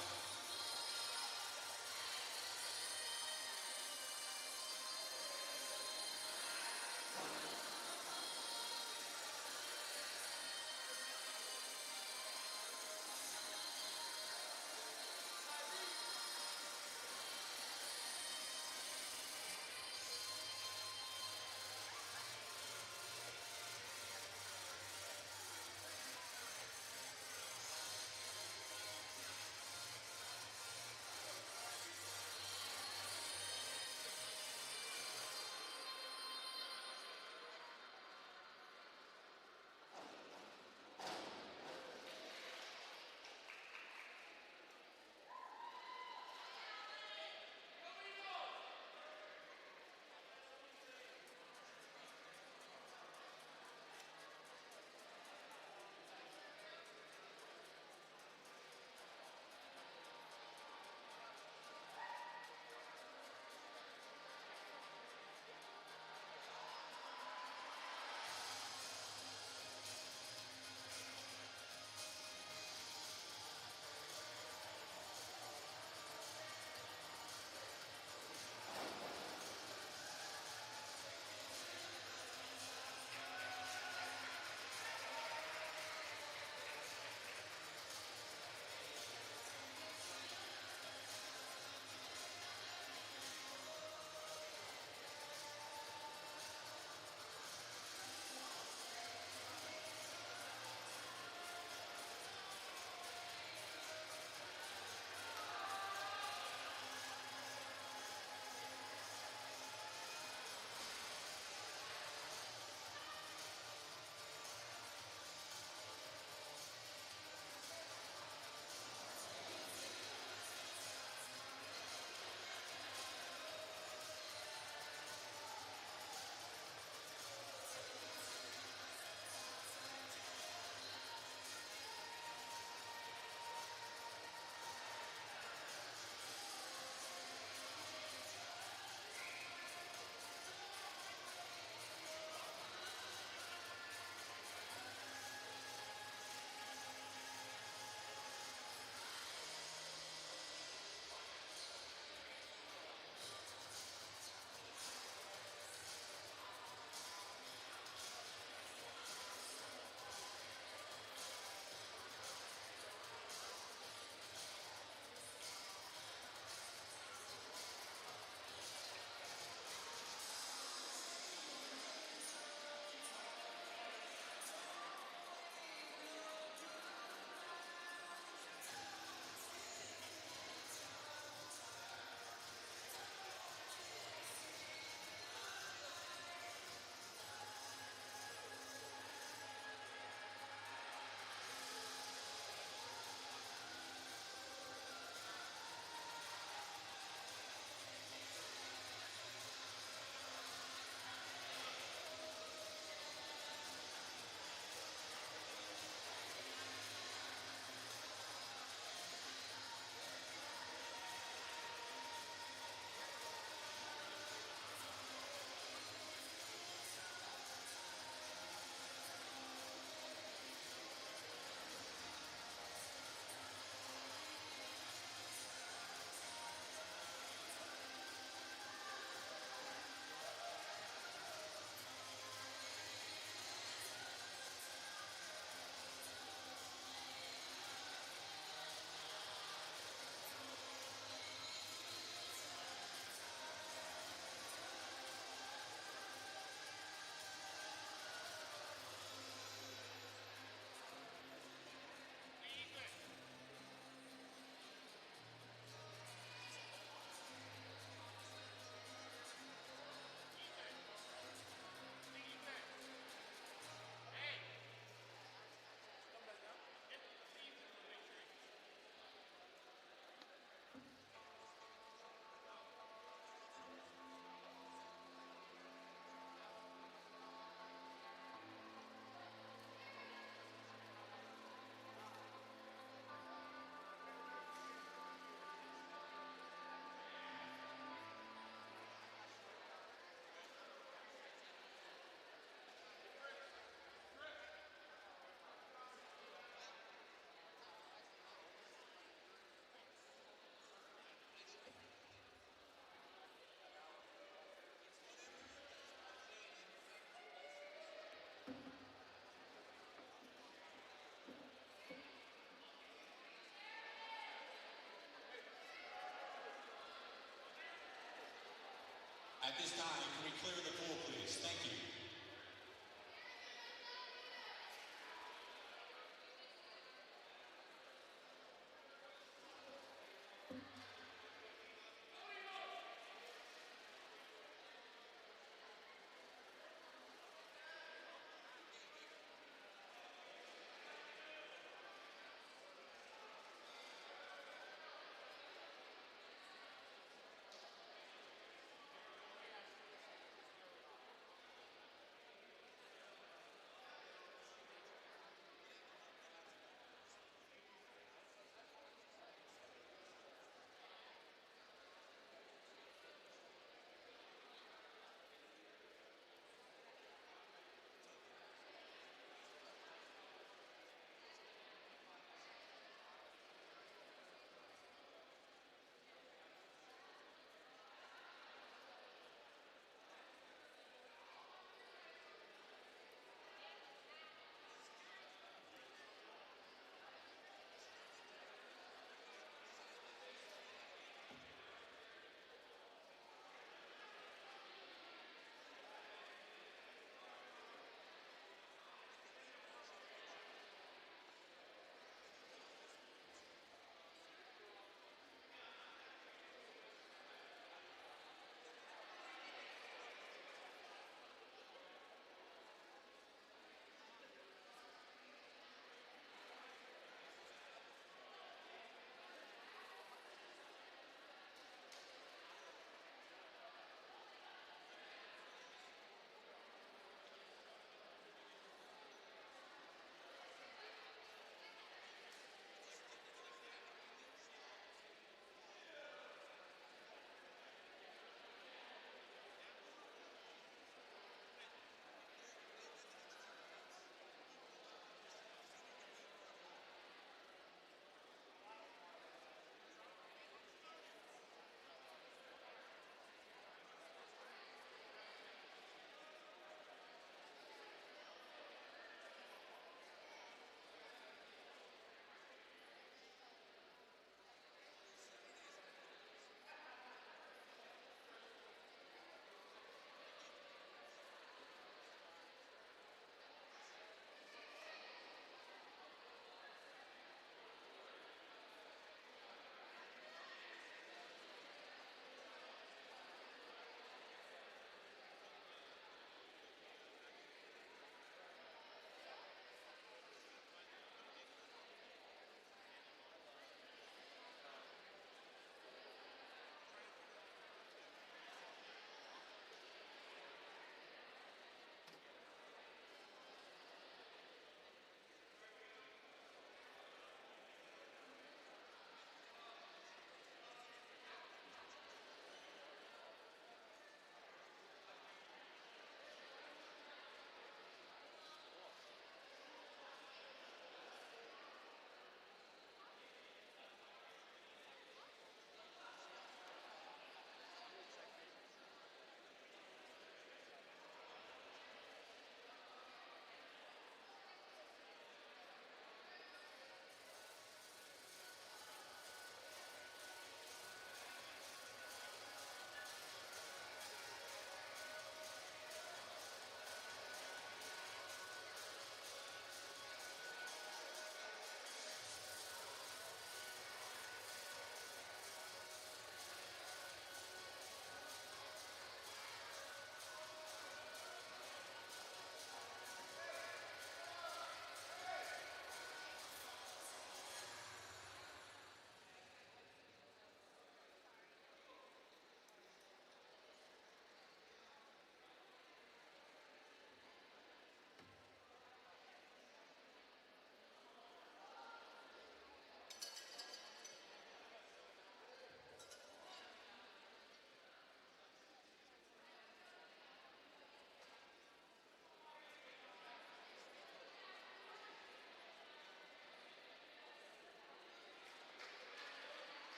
At this time, can we clear the pool, please? Thank you.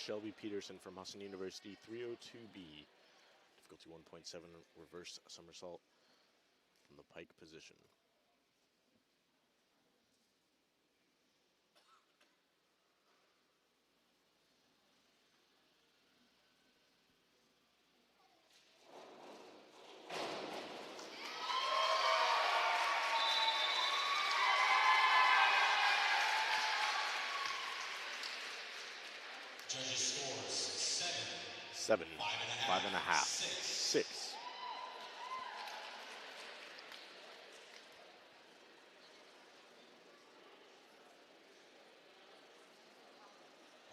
Shelby Peterson from Husson University, 302B. Difficulty 1.7, reverse somersault from the pike position. Judges scores 7, 5.5, 6.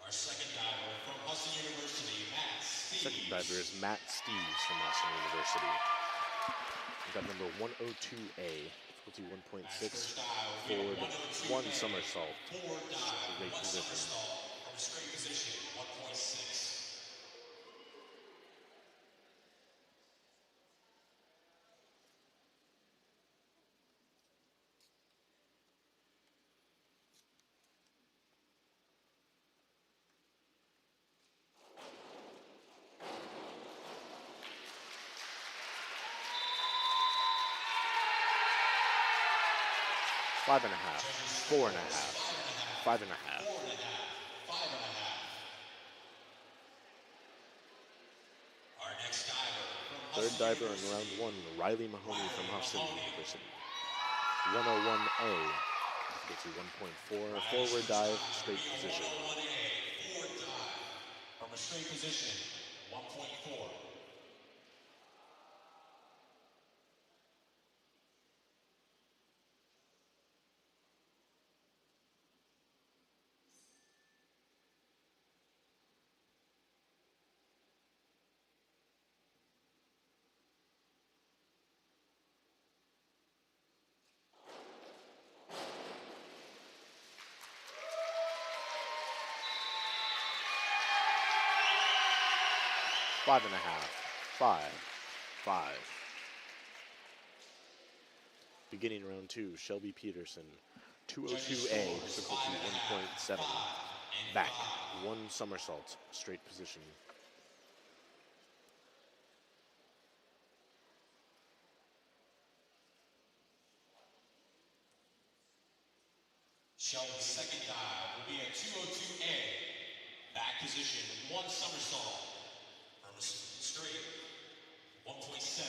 Our second diver from Husson University, Matt Steves. Second diver is Matt Steves from Husson University. We've got number 102A, difficulty 1.6, forward, 1 somersault, Forward dive, straight 1 position. somersault from a straight position, 1.6. 5.5, 4.5, 5.5. 4.5, 5.5. Our next diver from Third Husson diver in University, round 1, Riley Mahoney from Husson University. 101A, difficulty 1.4, forward dive, straight position. 101A, forward dive from a straight position, 1.4. 5.5, 5, 5. Beginning round 2, Shelby Peterson, 202A, difficulty 1.7. Back, 1 somersault, straight position. Shelby's second dive will be a 202A. Back position, 1 somersault from a straight, 1.7.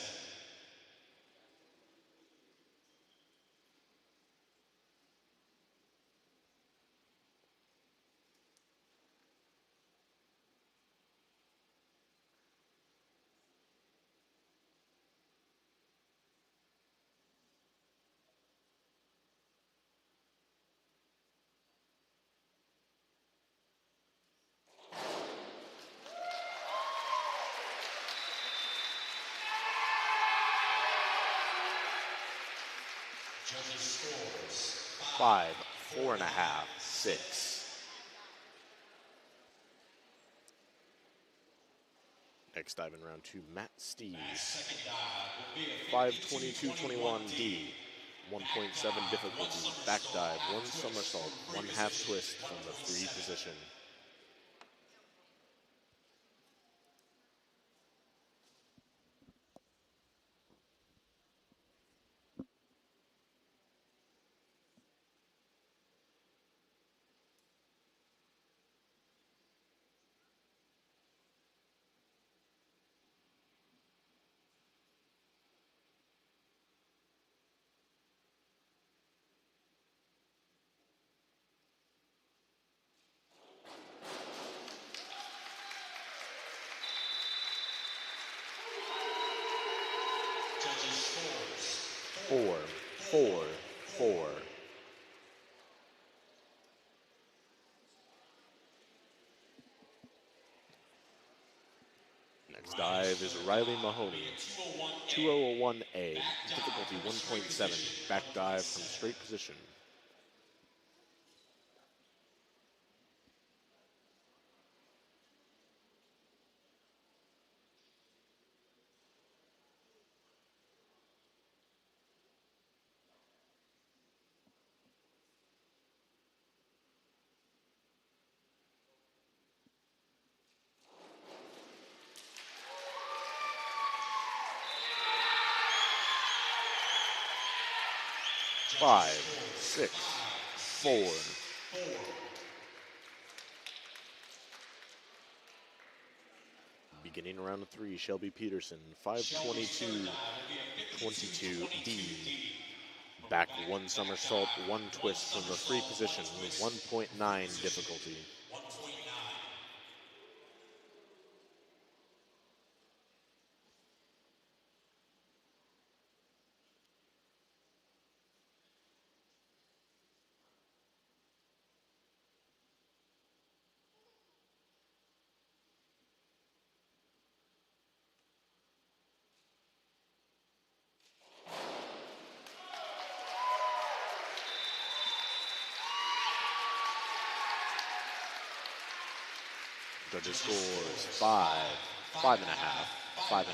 Judges scores 5, 4.5, 6. Next dive in round 2, Matt Steves, second dive will be a 5:22:21D, 1.7 difficulty, back dive, 1 somersault, 1 half twist from the free position. Judges scores 4, 4, 4. Next dive is Riley Mahoney, 201A, difficulty 1.7, back dive from straight position. 5, 6, 4. Beginning round 3, Shelby Peterson, 522-22D. Back 1 somersault, 1 twist from the free position, 1.9 difficulty. Judges scores 5, 5.5, 5.5.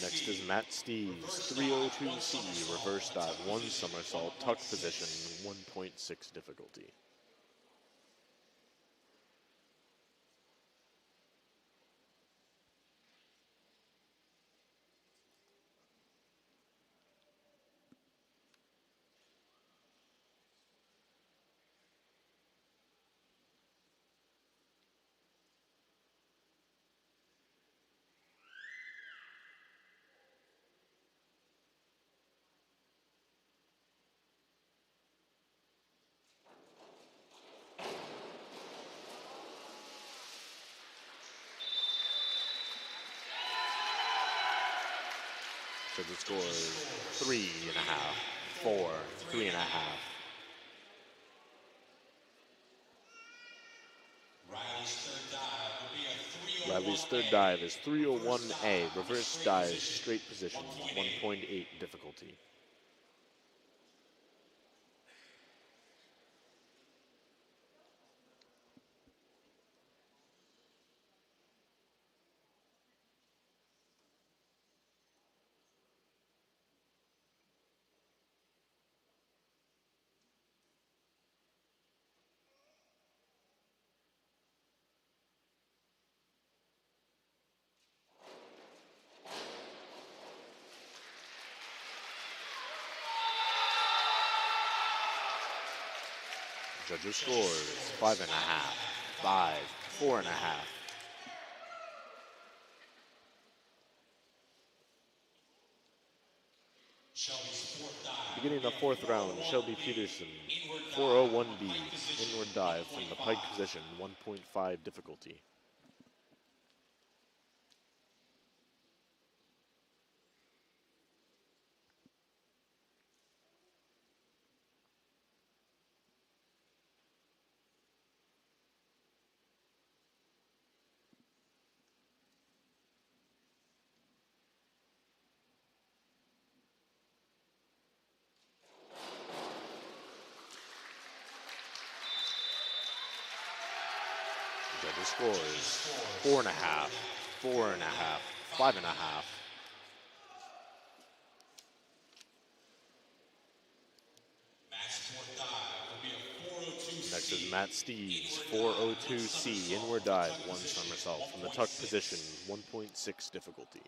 Next is Matt Steves, 302C, reverse dive, 1 somersault, tuck position, 1.6 difficulty. Judges scores 3.5, 4, 3.5. Riley's third dive is 301A, reverse dive, straight position, 1.8 difficulty. Judges scores 5.5, 5, 4.5. Beginning the 4th round, Shelby Peterson, 401B, inward dive from the pike position, 1.5 difficulty. Judges scores 4.5, 4.5, 5.5. Next is Matt Steves, 402C, inward dive, 1 somersault from the tuck position, 1.6 difficulty.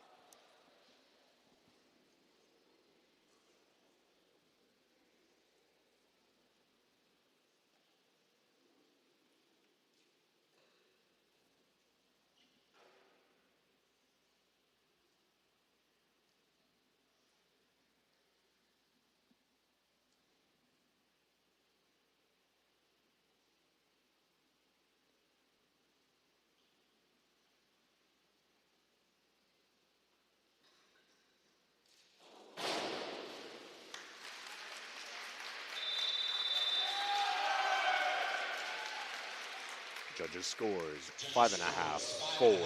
Judges scores 5.5, 4,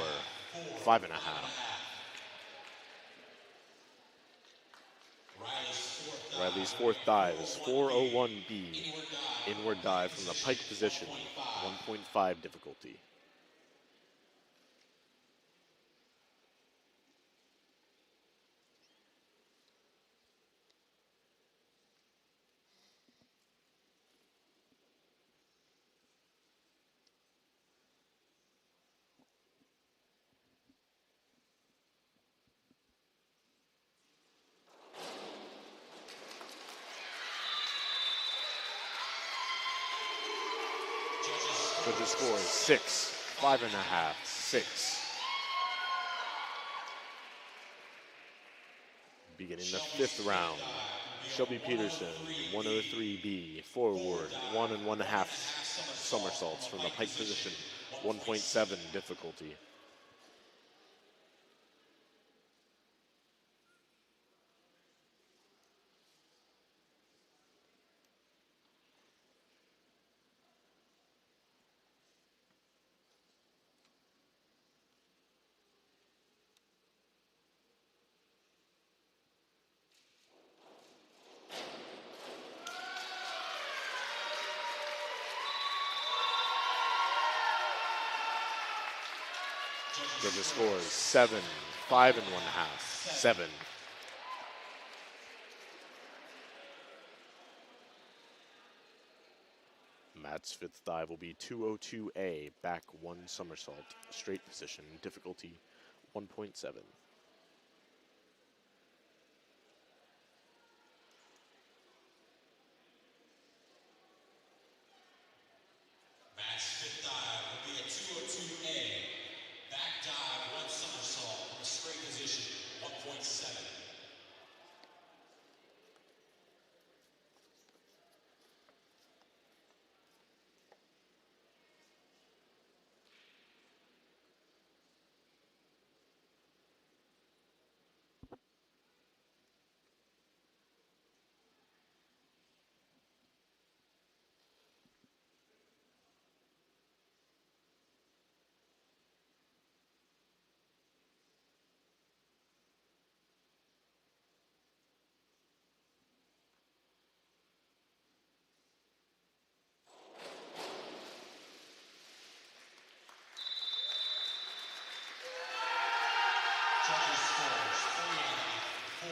5.5. Riley's 4th dive is 401B, inward dive from the pike position, 1.5 difficulty. Judges score is 6, 5.5, 6. Beginning the 5th round, Shelby Peterson, 103B, forward, 1 1/2 somersaults from the pike position, 1.7 difficulty. Judges scores 7, 5 1/2, 7. Matt's 5th dive will be 202A, back 1 somersault, straight position, difficulty 1.7. Matt's 5th dive will be a 202A. Back dive, 1 somersault from a straight position, 1.7.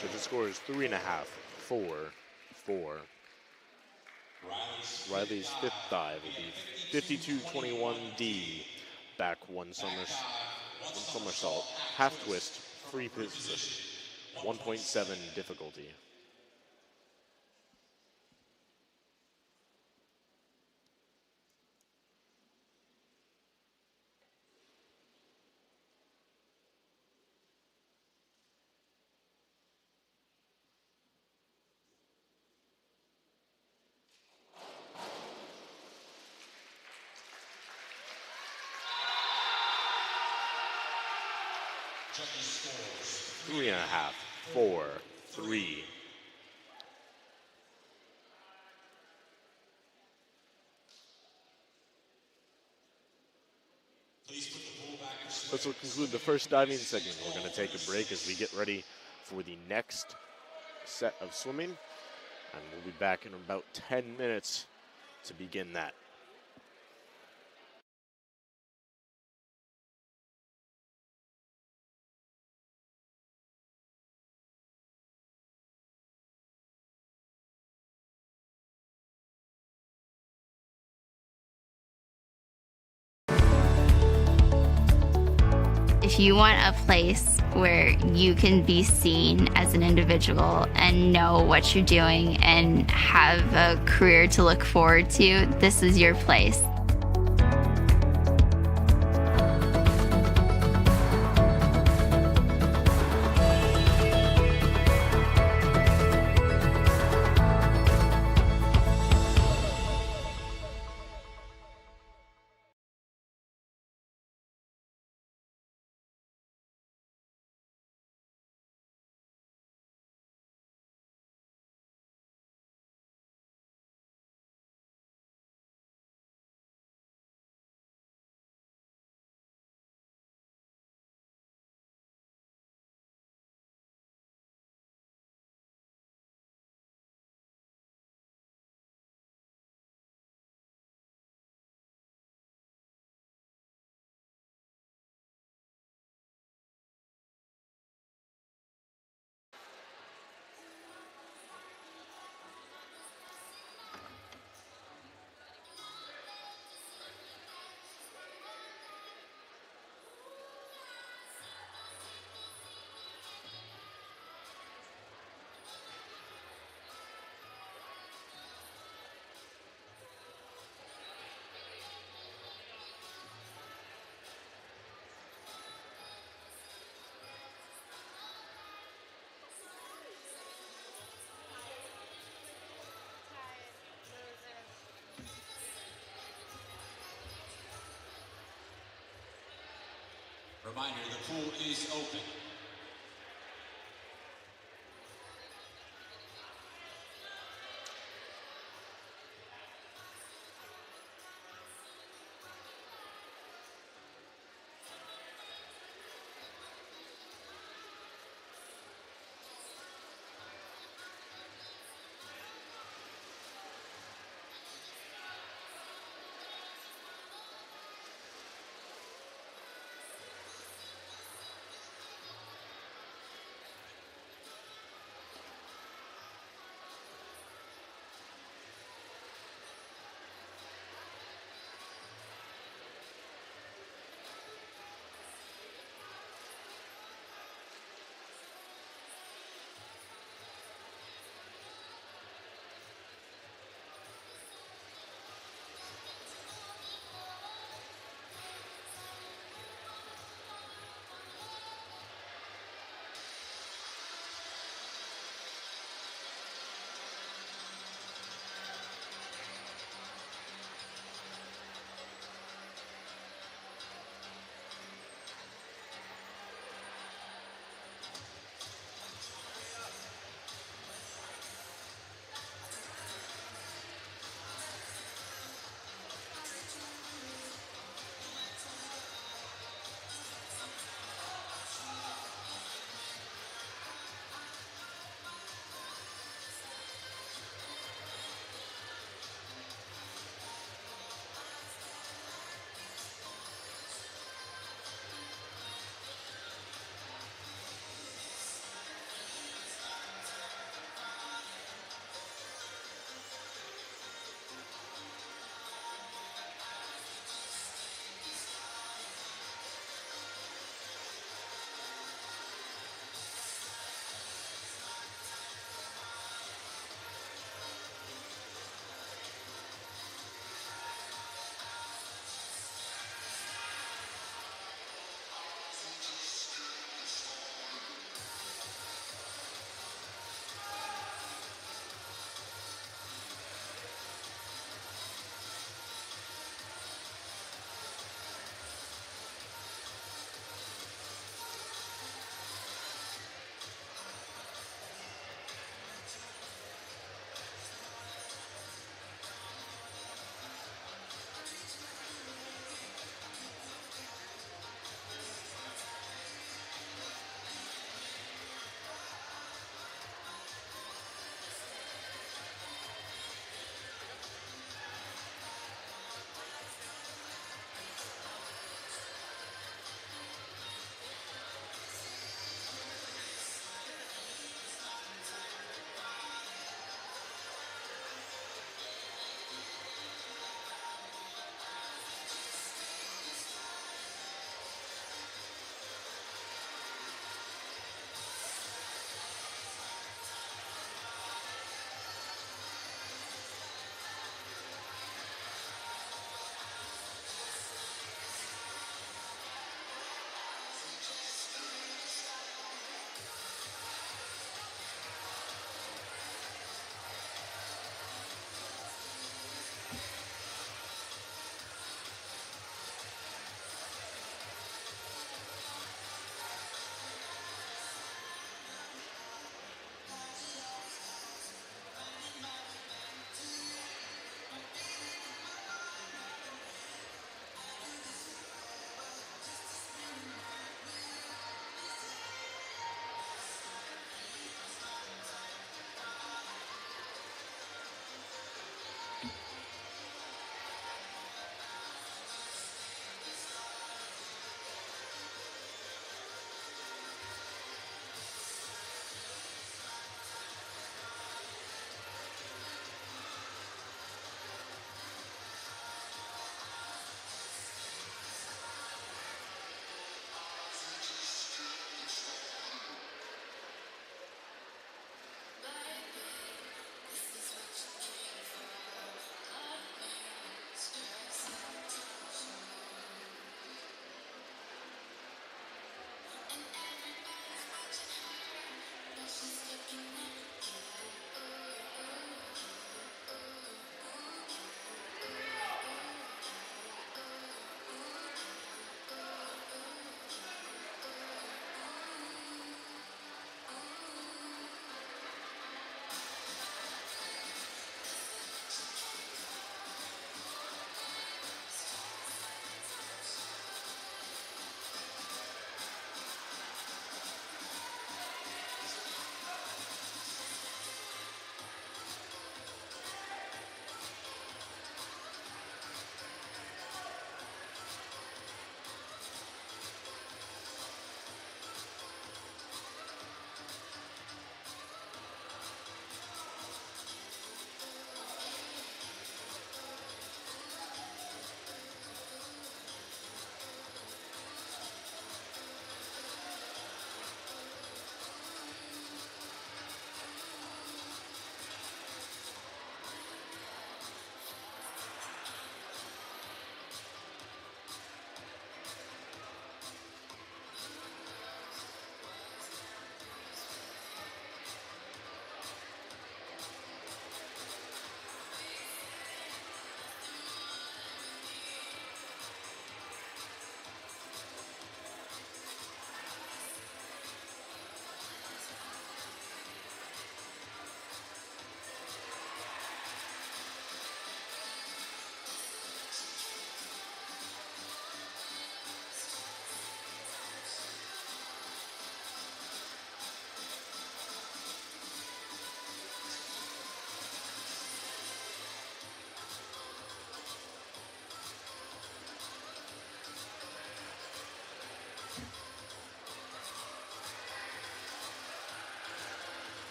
Judges scores 3.5, 4, 4. Riley's 5th dive will be 52.21D, back 1 somersault, half twist, free position, 1.7 difficulty. Judges scores 3.5, 4, 3. Please put the pool back or swim. This will conclude the first diving segment. We're going to take a break as we get ready for the next set of swimming, and we'll be back in about 10 minutes to begin that. If you want a place where you can be seen as an individual and know what you're doing and have a career to look forward to, this is your place. Reminder, the pool is open.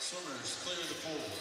Swimmers clear the pool.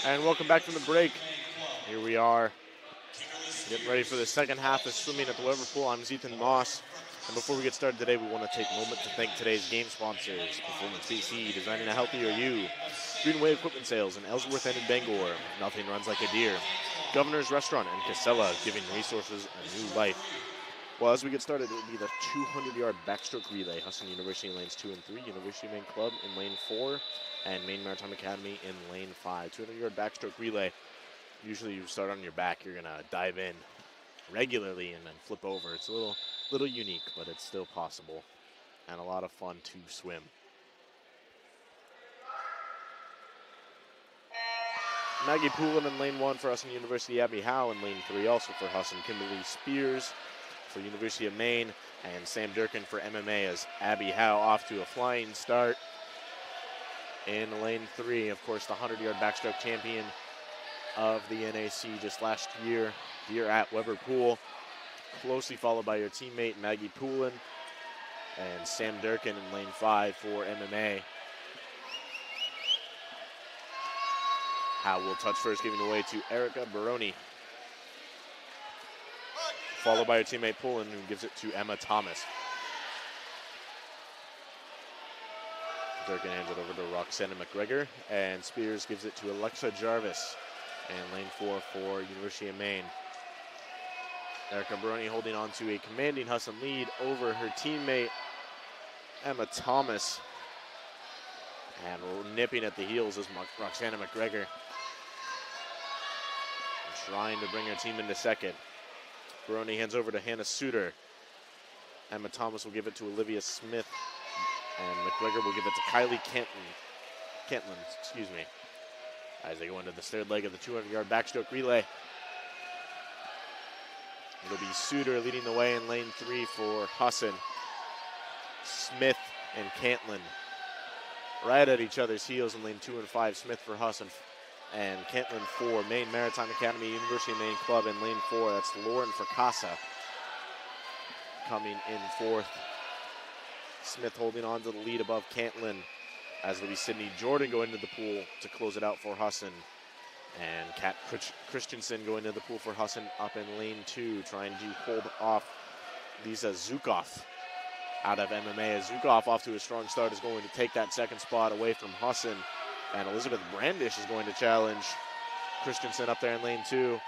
And welcome back from the break. Here we are, getting ready for the second half of swimming at the Weber Pool. I'm Ethan Moss. And before we get started today, we want to take a moment to thank today's game sponsors: Performance BC, designing a healthier you; Greenway Equipment Sales in Ellsworth and in Bangor, Nothing Runs Like a Deer; Governor's Restaurant and Casella, giving resources a new life. Well, as we get started, it will be the 200-yard backstroke relay. Husson University in lanes 2 and 3, University of Maine Club in lane 4, and Maine Maritime Academy in lane 5. 200-yard backstroke relay. Usually you start on your back, you're gonna dive in regularly and then flip over. It's a little unique, but it's still possible and a lot of fun to swim. Maggie Poulin in lane 1 for Husson University, Abby Howe in lane 3 also for Husson, Kimberly Spears for University of Maine, and Sam Durkin for MMA, as Abby Howe off to a flying start in lane 3. Of course, the 100-yard backstroke champion of the NAC just last year here at Weber Pool, closely followed by your teammate Maggie Poulin and Sam Durkin in lane 5 for MMA. Howe will touch first, giving away to Erica Baroni, followed by her teammate Poulin, who gives it to Emma Thomas. Durkin hands it over to Roxana McGregor, and Spears gives it to Alexa Jarvis in lane 4 for University of Maine. Erica Baroni holding on to a commanding Husson lead over her teammate Emma Thomas, and nipping at the heels is Roxana McGregor, trying to bring her team into second. Baroni hands over to Hannah Suter. Emma Thomas will give it to Olivia Smith, and McGregor will give it to Kylie Kentlin, as they go into the third leg of the 200-yard backstroke relay. It'll be Suter leading the way in lane 3 for Husson. Smith and Cantlin right at each other's heels in lane 2 and 5. Smith for Husson and Cantlin for Maine Maritime Academy, University of Maine Club in lane 4. That's Lauren for Casa coming in fourth. Smith holding on to the lead above Cantlin, as it'll be Sydney Jordan going into the pool to close it out for Husson. And Kat Christensen going into the pool for Husson up in lane 2, trying to hold off Lisa Zukov out of MMA. As Zukov, off to a strong start, is going to take that second spot away from Husson. And Elizabeth Brandish is going to challenge Christensen up there in lane 2,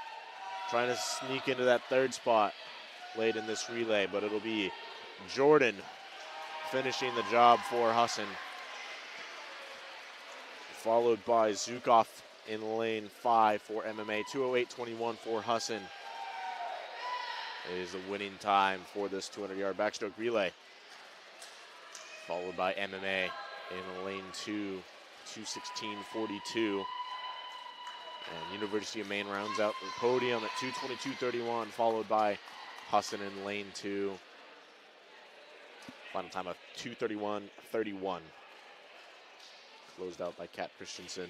trying to sneak into that third spot late in this relay. But it'll be Jordan finishing the job for Husson, followed by Zukov in lane 5 for MMA. 2:08.21 for Husson is the winning time for this 200-yard backstroke relay, followed by MMA in lane 2, 2:16.42. And University of Maine rounds out the podium at 2:22.31, followed by Husson in lane 2. Final time of 2:31.31. Closed out by Kat Christensen.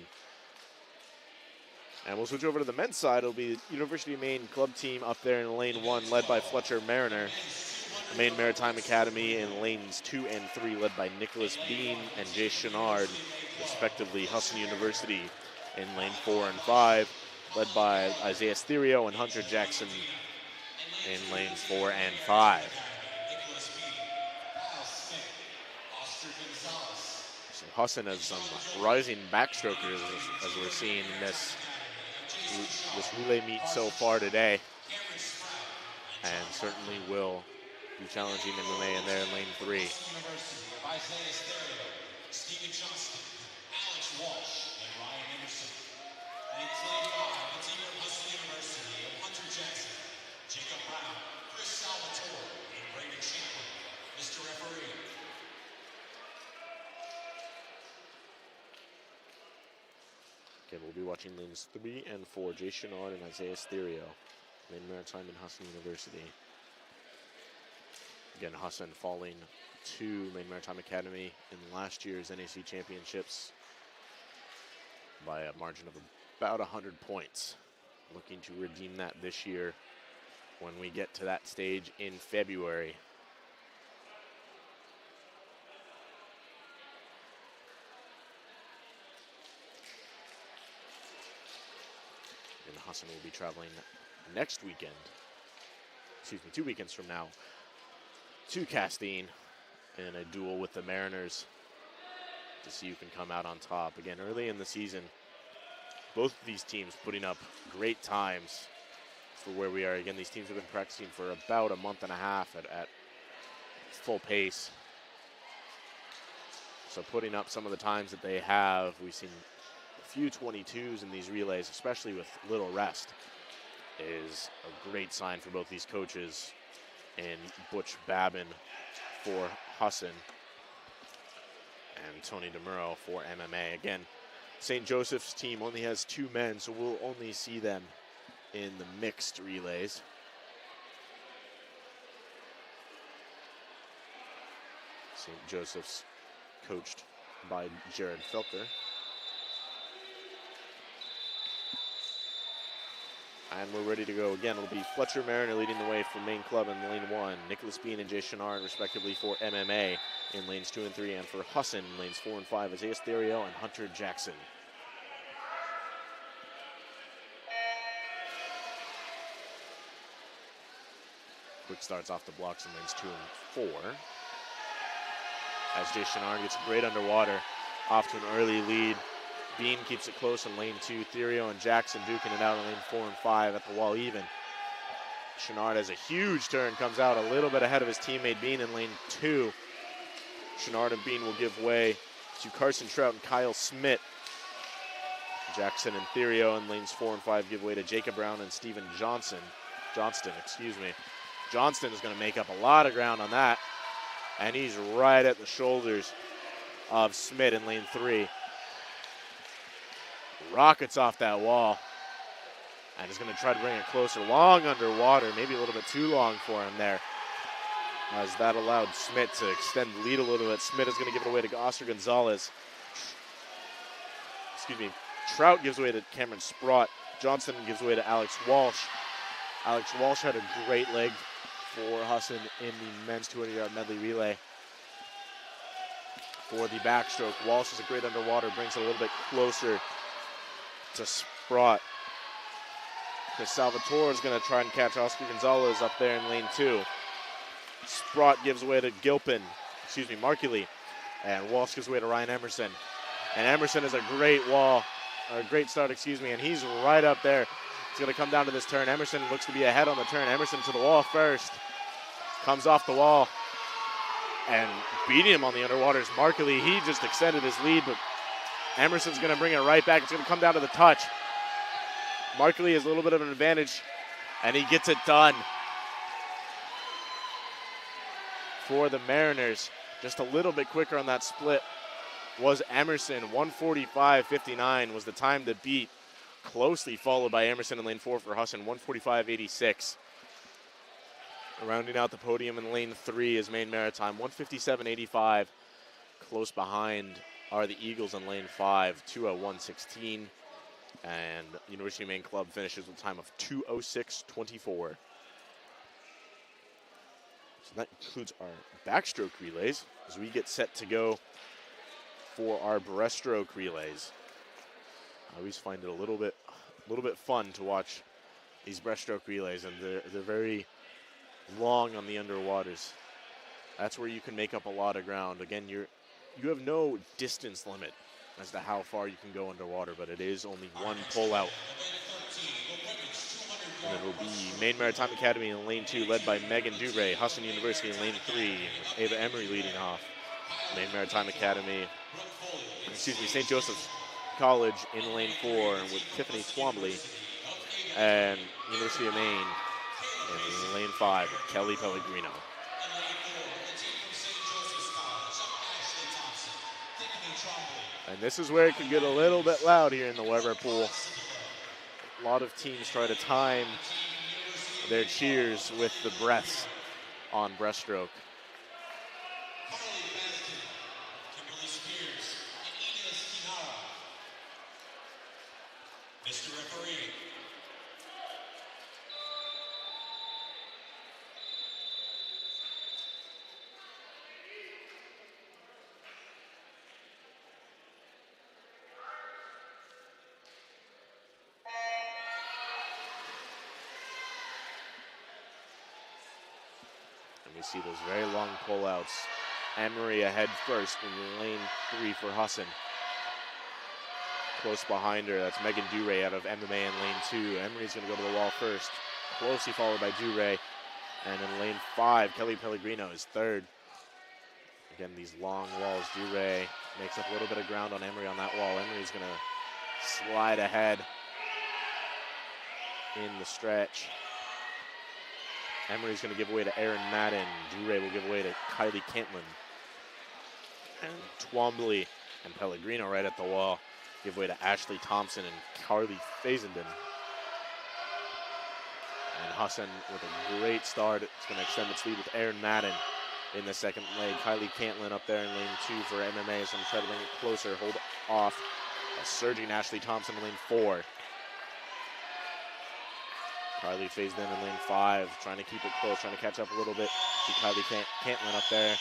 And we'll switch over to the men's side. It'll be University of Maine club team up there in lane 1, led by Fletcher Mariner. Maine Maritime Academy in lanes 2 and 3, led by Nicholas Bean and Jay Chenard, respectively. Husson University in lane 4 and 5, led by Isaiah Therio and Hunter Jackson in lanes 4 and 5. So Husson has some rising backstrokers, as we're seeing in this relay meet so far today, and certainly will be challenging MMA in there in lane 3. Again, we'll be watching lanes 3 and 4, Jay Chenard and Isaiah Therio, Maine Maritime and Husson University. Again, Husson falling to Maine Maritime Academy in last year's NAC championships by a margin of about 100 points. Looking to redeem that this year when we get to that stage in February. And Husson will be traveling next weekend, 2 weekends from now, to Castine in a duel with the Mariners to see who can come out on top. Again, early in the season, both of these teams putting up great times for where we are. Again, these teams have been practicing for about a month and a half at full pace. So putting up some of the times that they have, we've seen a few 22s in these relays, especially with little rest, is a great sign for both these coaches. And Butch Babin for Husson and Tony DeMuro for MMA. Again, St. Joseph's team only has 2 men, so we'll only see them in the mixed relays. St. Joseph's coached by Jared Felker. And we're ready to go. Again, it'll be Fletcher Mariner leading the way for Maine Club in lane 1, Nicholas Bean and Jay Chenard, respectively, for MMA in lanes 2 and 3, and for Husson in lanes 4 and 5, Isaiah Therio and Hunter Jackson. Quick starts off the blocks in lanes 2 and 4. As Jay Chenard gets great underwater, off to an early lead. Bean keeps it close in lane 2. Therio and Jackson duking it out in lane 4 and 5 at the wall even. Chenard has a huge turn, comes out a little bit ahead of his teammate Bean in lane 2. Chenard and Bean will give way to Carson Trout and Kyle Smith. Jackson and Therio in lanes 4 and 5 give way to Jacob Brown and Stephen Johnston, excuse me. Johnston is going to make up a lot of ground on that, and he's right at the shoulders of Smith in lane 3. Rockets off that wall, and is going to try to bring it closer. Long underwater, maybe a little bit too long for him there, as that allowed Smith to extend the lead a little bit. Smith is going to give it away to Oscar Gonzalez. Trout gives away to Cameron Sprott. Johnston gives away to Alex Walsh. Alex Walsh had a great leg for Husson in the men's 200-yard medley relay. for the backstroke. Walsh is a great underwater, brings it a little bit closer to Sprott. Chris Salvatore is going to try and catch Oscar Gonzalez up there in lane 2. Sprott gives away to Markley. And Walsh gives away to Ryan Emerson. And Emerson is a great start, and he's right up there. It's going to come down to this turn. Emerson looks to be ahead on the turn. Emerson to the wall first. Comes off the wall. And beating him on the underwater is Markley. He just extended his lead, but Emerson's going to bring it right back. It's going to come down to the touch. Markley has a little bit of an advantage, and he gets it done for the Mariners. Just a little bit quicker on that split was Emerson. 1:45.59 was the time to beat. Closely followed by Emerson in lane 4 for Husson. 1:45.86. Rounding out the podium in lane 3 is Maine Maritime. 1:57.85. Close behind are the Eagles in lane 5. 2:01.16. And University of Maine Club finishes with a time of 2:06.24. So that concludes our backstroke relays as we get set to go for our breaststroke relays. I always find it a little bit fun to watch these breaststroke relays, and they're very long on the underwaters. That's where you can make up a lot of ground. Again, you have no distance limit as to how far you can go underwater, but it is only one pull out. And it will be Maine Maritime Academy in lane 2, led by Megan Dubray. Husson University in lane 3, with Ava Emery leading off. Maine Maritime Academy, St. Joseph's College in lane 4 with Tiffany Twombly. And University of Maine in lane 5 with Kelly Pellegrino. And this is where it could get a little bit loud here in the Weber pool. A lot of teams try to time their cheers with the breaths on breaststroke. Mr. Referee. And we see those very long pullouts. Emery ahead first in lane 3 for Husson. Close behind her, that's Megan Duray out of MMA in lane 2. Emery's going to go to the wall first, closely followed by Duray. And in lane 5, Kelly Pellegrino is third. Again, these long walls. Duray makes up a little bit of ground on Emery on that wall. Emery's going to slide ahead in the stretch. Emery's going to give away to Erin Madden. Duray will give away to Kylie Cantlin. And Twombly and Pellegrino right at the wall. Give way to Ashley Thompson and Carly Fazenden. And Husson with a great start. It's going to extend its lead with Erin Madden in the second leg. Kylie Cantlin up there in lane 2 for MMA. So I'm trying to bring it closer, hold off. A surging Ashley Thompson in lane 4. Carly Fazenden in lane 5, trying to keep it close, trying to catch up a little bit to Kylie Cantlin up there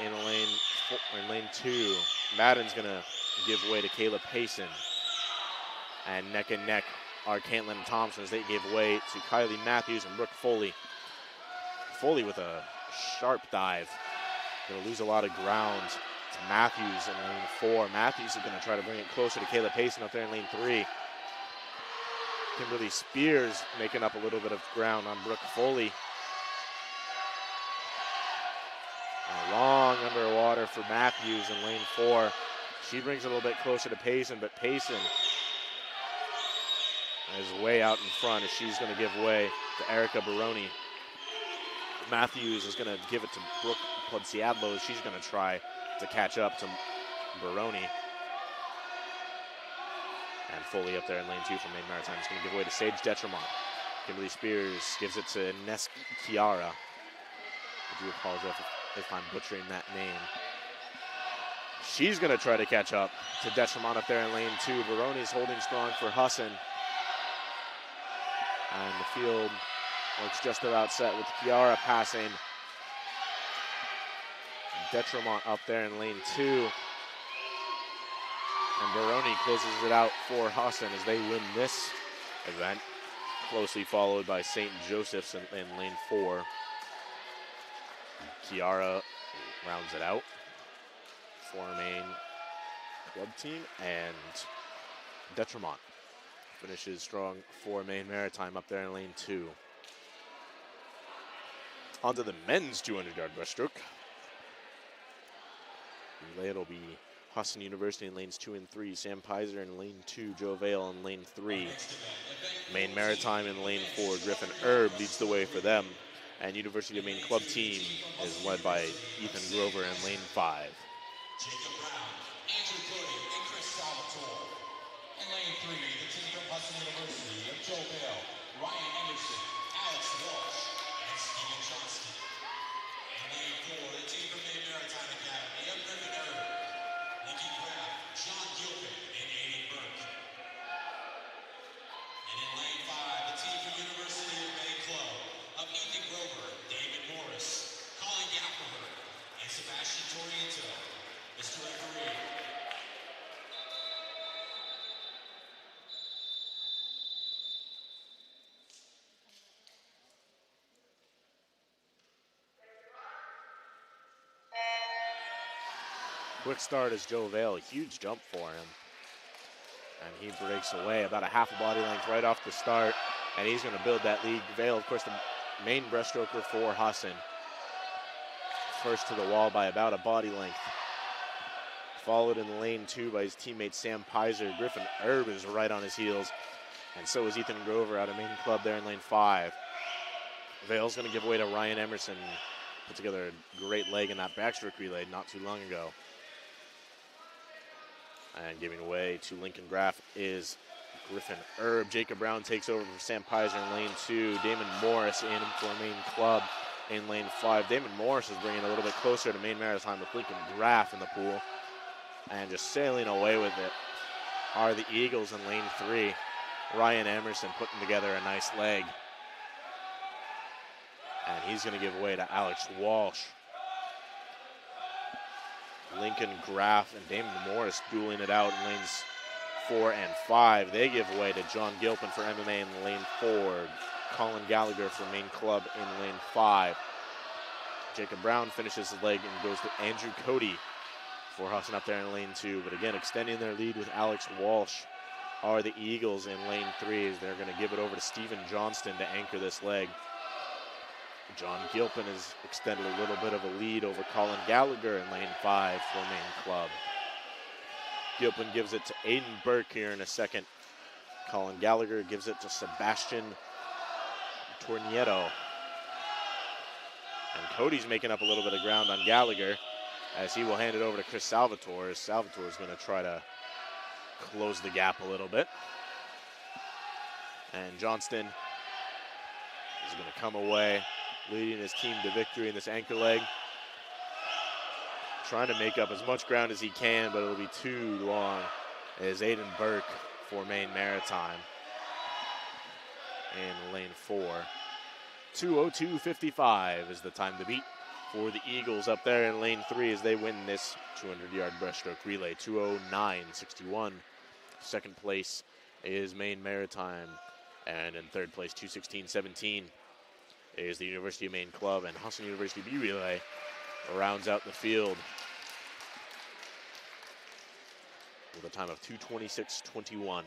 in lane 2. Madden's going to give way to Kayla Payson. And neck are Cantlin and Thompson as they gave way to Kylie Matthews and Brooke Foley. Foley with a sharp dive. Going to lose a lot of ground to Matthews in lane 4. Matthews is going to try to bring it closer to Kayla Payson up there in lane 3. Kimberly Spears making up a little bit of ground on Brooke Foley. A long underwater for Matthews in lane 4. She brings it a little bit closer to Payson, but Payson is way out in front as she's going to give way to Erica Baroni. Matthews is going to give it to Brooke Pudziadlo as she's going to try to catch up to Baroni. And Foley up there in lane 2 from Maine Maritime is going to give away to Sage Detremont. Kimberly Spears gives it to Nes Chiara. I do apologize if I'm butchering that name. She's going to try to catch up to Detremont up there in lane 2. Baroni's holding strong for Husson. And the field looks just about set with Chiara passing Detremont up there in lane 2. And Baroni closes it out for Husson as they win this event, closely followed by St. Joseph's in lane 4. Kiara rounds it out for Maine club team, and Detremont finishes strong for Maine Maritime up there in lane 2. On to the men's 200-yard breaststroke. Relay, it'll be Husson University in lanes 2 and 3, Sam Pizer in lane 2, Joe Vale in lane 3. Maine Maritime in lane 4, Griffin Erb leads the way for them. And University of Maine club team is led by Ethan Grover in lane 5. Jacob Brown, Andrew Cody, and Chris Salvatore. In lane 3, the team from Husson University of Joe Vale, Ryan Anderson, Alex Walsh, and Steven Johnston. In lane 4, the team from Maine Maritime Academy of Griffin Erb, Lincoln Graff, John Gilpin, and Aiden Burke. And in lane 5, the team from University of Maine Club of Ethan Grover, David Morris, Colin Gafferher, and Sebastian Toriento. Mr. Referee. Quick start as Joe Vale, a huge jump for him. And he breaks away about a half a body length right off the start. And he's going to build that lead. Vale, of course, the main breaststroker for Husson. First to the wall by about a body length. Followed in lane 2 by his teammate Sam Pizer. Griffin Erb is right on his heels. And so is Ethan Grover out of Maine Club there in lane 5. Vale's going to give way to Ryan Emerson. Put together a great leg in that backstroke relay not too long ago. And giving way to Lincoln Graff is Griffin Erb. Jacob Brown takes over for Sam Pizer in lane 2. Damon Morris in for Maine Club in lane 5. Damon Morris is bringing a little bit closer to Maine Maritime with Lincoln Graff in the pool. And just sailing away with it are the Eagles in lane 3. Ryan Emerson putting together a nice leg. And he's going to give way to Alex Walsh. Lincoln Graff and Damon Morris dueling it out in lanes 4 and 5. They give way to John Gilpin for MMA in lane 4. Colin Gallagher for Maine Club in lane 5. Jacob Brown finishes his leg and goes to Andrew Cody for Husson up there in lane 2. But again, extending their lead with Alex Walsh are the Eagles in lane 3 as they're going to give it over to Steven Johnston to anchor this leg. John Gilpin has extended a little bit of a lead over Colin Gallagher in lane 5 for Maine Club. Gilpin gives it to Aiden Burke here in a second. Colin Gallagher gives it to Sebastian Tornieto. And Cody's making up a little bit of ground on Gallagher as he will hand it over to Chris Salvatore. Salvatore is going to try to close the gap a little bit. And Johnston is going to come away, leading his team to victory in this anchor leg. Trying to make up as much ground as he can, but it'll be too long as Aiden Burke for Maine Maritime in lane 4. 2:02:55 is the time to beat for the Eagles up there in lane 3 as they win this 200-yard breaststroke relay. 2:09:61. Second place is Maine Maritime, and in third place, 2:16:17, is the University of Maine Club, and Husson University B relay rounds out the field with a time of 2:26:21.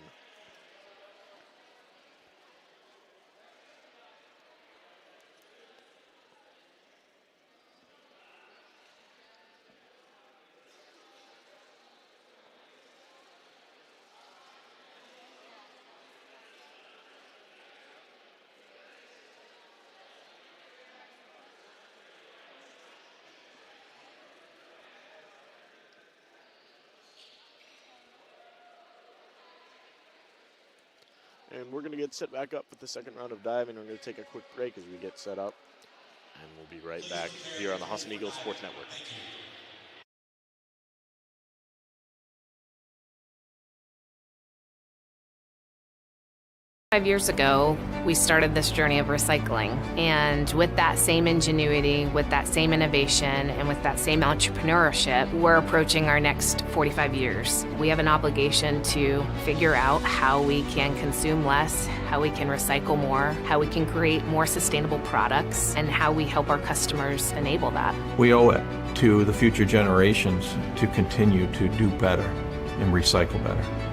And we're going to get set back up with the second round of diving. We're going to take a quick break as we get set up. And we'll be right back here on the Husson Eagles Sports Network. 5 years ago, we started this journey of recycling. And with that same ingenuity, with that same innovation, and with that same entrepreneurship, we're approaching our next 45 years. We have an obligation to figure out how we can consume less, how we can recycle more, how we can create more sustainable products, and how we help our customers enable that. We owe it to the future generations to continue to do better and recycle better.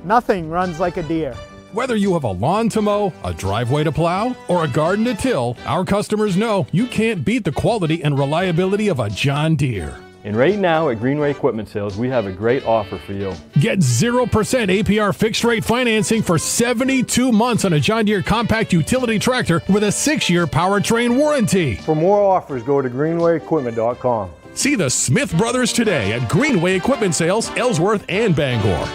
Nothing runs like a deer. Whether you have a lawn to mow, a driveway to plow, or a garden to till, our customers know you can't beat the quality and reliability of a John Deere. And right now at Greenway Equipment Sales, we have a great offer for you. Get 0% APR fixed rate financing for 72 months on a John Deere compact utility tractor with a 6-year powertrain warranty. For more offers, go to greenwayequipment.com. See the Smith Brothers today at Greenway Equipment Sales, Ellsworth and Bangor.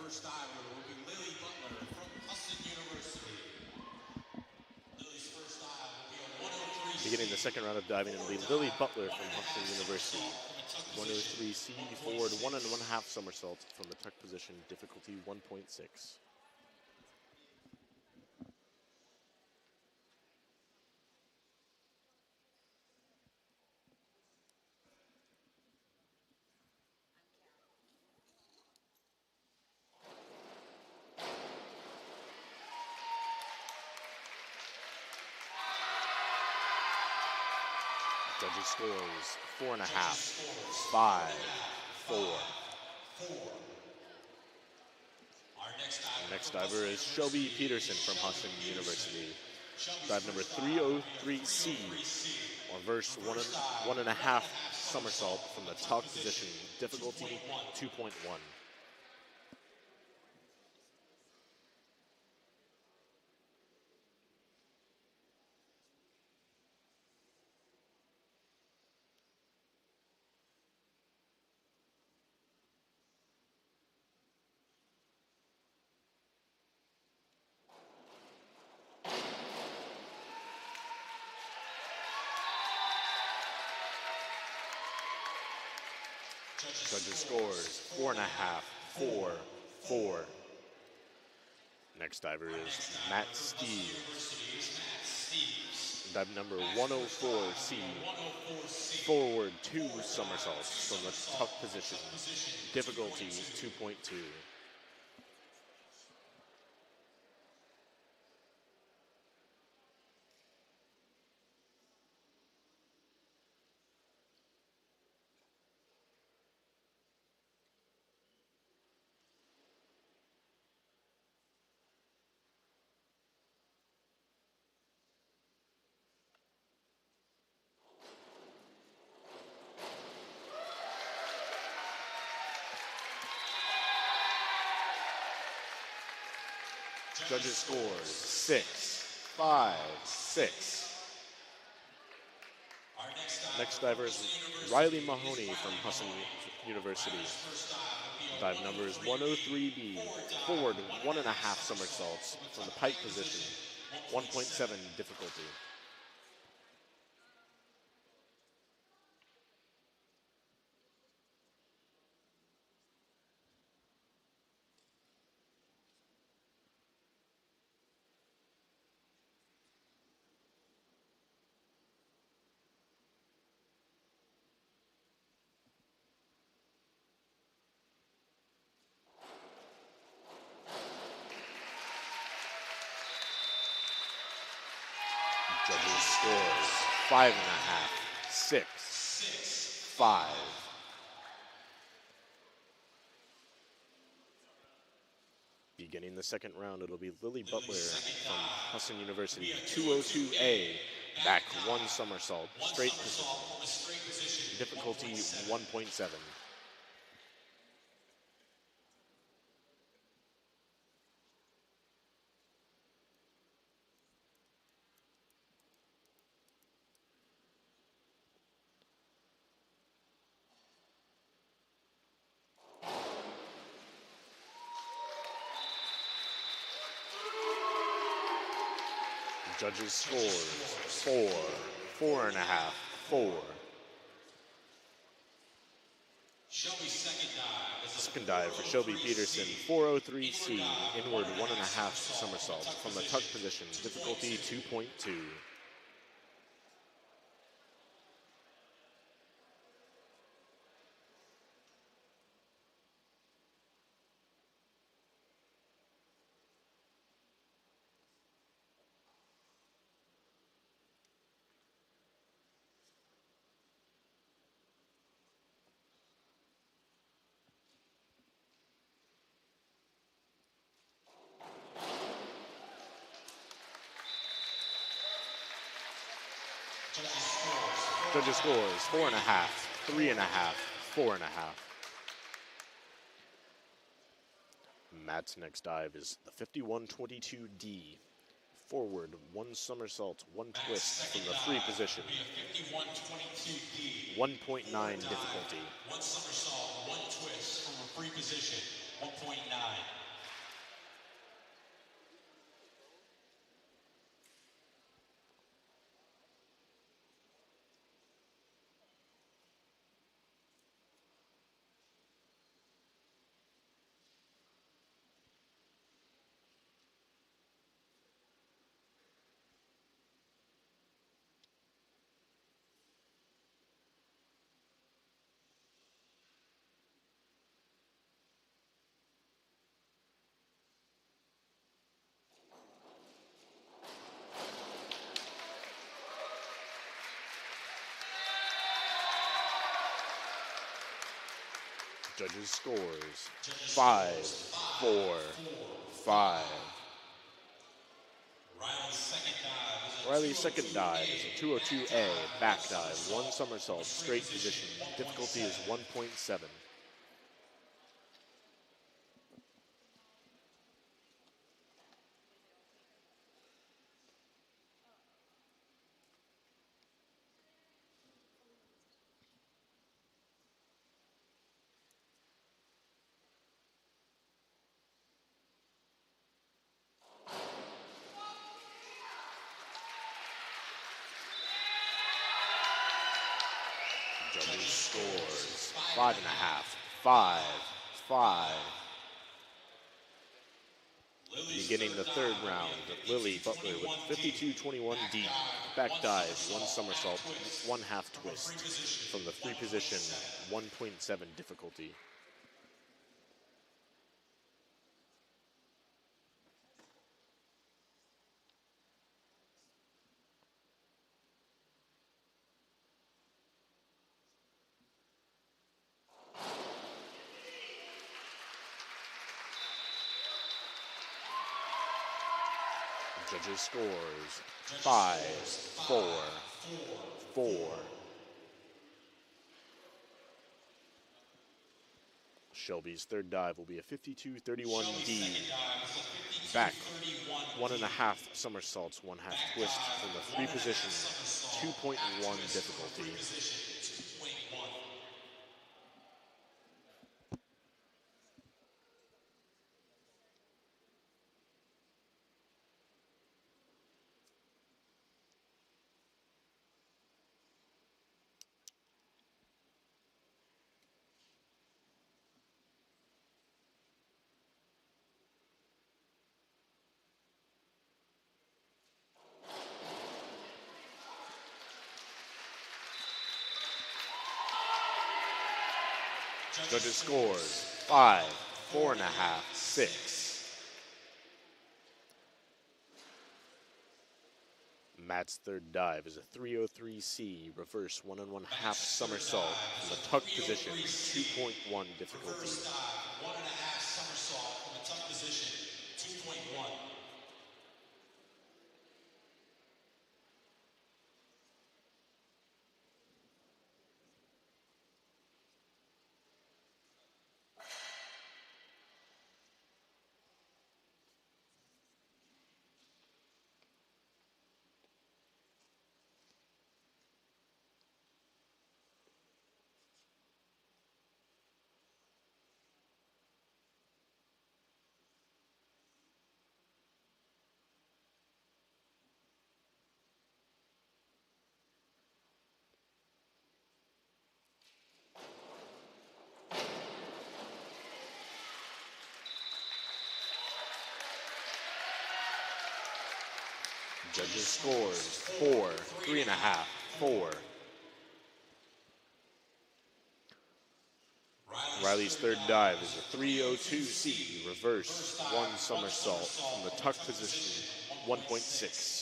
first diver will be Lily Butler from Husson University. Lily's first dive will be a 103C. Beginning the second round of diving, it'll be Lily Butler from Husson University. 103C forward, 1.5 somersaults from the tuck position, difficulty 1.6. Judges scores 4.5, 5, 4. Our next diver is Shelby Peterson from Husson University. Dive number 303C, or verse 1.5 somersault from the tuck position, difficulty 2.1. Judges scores 4.5, 4, 4. Next diver is Matt Steves. Dive number 104C, forward 2 somersaults from the tuck position, difficulty 2.2. Judges scores 6, 5, 6. Next diver is Riley Mahoney from Husson University. Dive number is 103B, forward 1.5 somersaults from the pike position, 1.7 difficulty. Judges scores 5.5, 6, 5. Beginning the second round, it'll be Lily Butler from Husson University, 202A, back 1 somersault, straight position, difficulty 1.7. Judges scores 4, 4.5, 4. Second dive for Shelby Peterson, 403C, inward 1.5 somersault from the tuck position, difficulty 2.2. Judges scores 4.5, 3.5, 4.5. Matt's next dive is the 5122D. Forward 1 somersault, 1 twist from the free position. 1.9 difficulty. 1 somersault, 1 twist from a free position, 1.9. Judges' scores 5-4-5. Riley's second dive is a 202A back dive, 1 somersault, straight position. Difficulty is 1.7. Judges' scores 5.5, 5-5. Beginning the third round, Lily Butler with 52-21 D. Back dive, 1 somersault, 1 half twist. From the free position, 1.7 difficulty. Judges' scores 5-4-4. Shelby's third dive will be a 52-31 D. Back, 1.5 somersaults, 1 half twist from the free position, 2.1 difficulty. Judges' scores 5, 4.5, 6. Matt's third dive is a 303C reverse 1 1/2 somersault from the tuck position, 2.1 difficulty. 1.5 somersault from the tuck position, 2.1. Judges' scores 4, 3.5, 4. Riley's third dive is a 302C reverse 1 somersault from the tuck position, 1.6.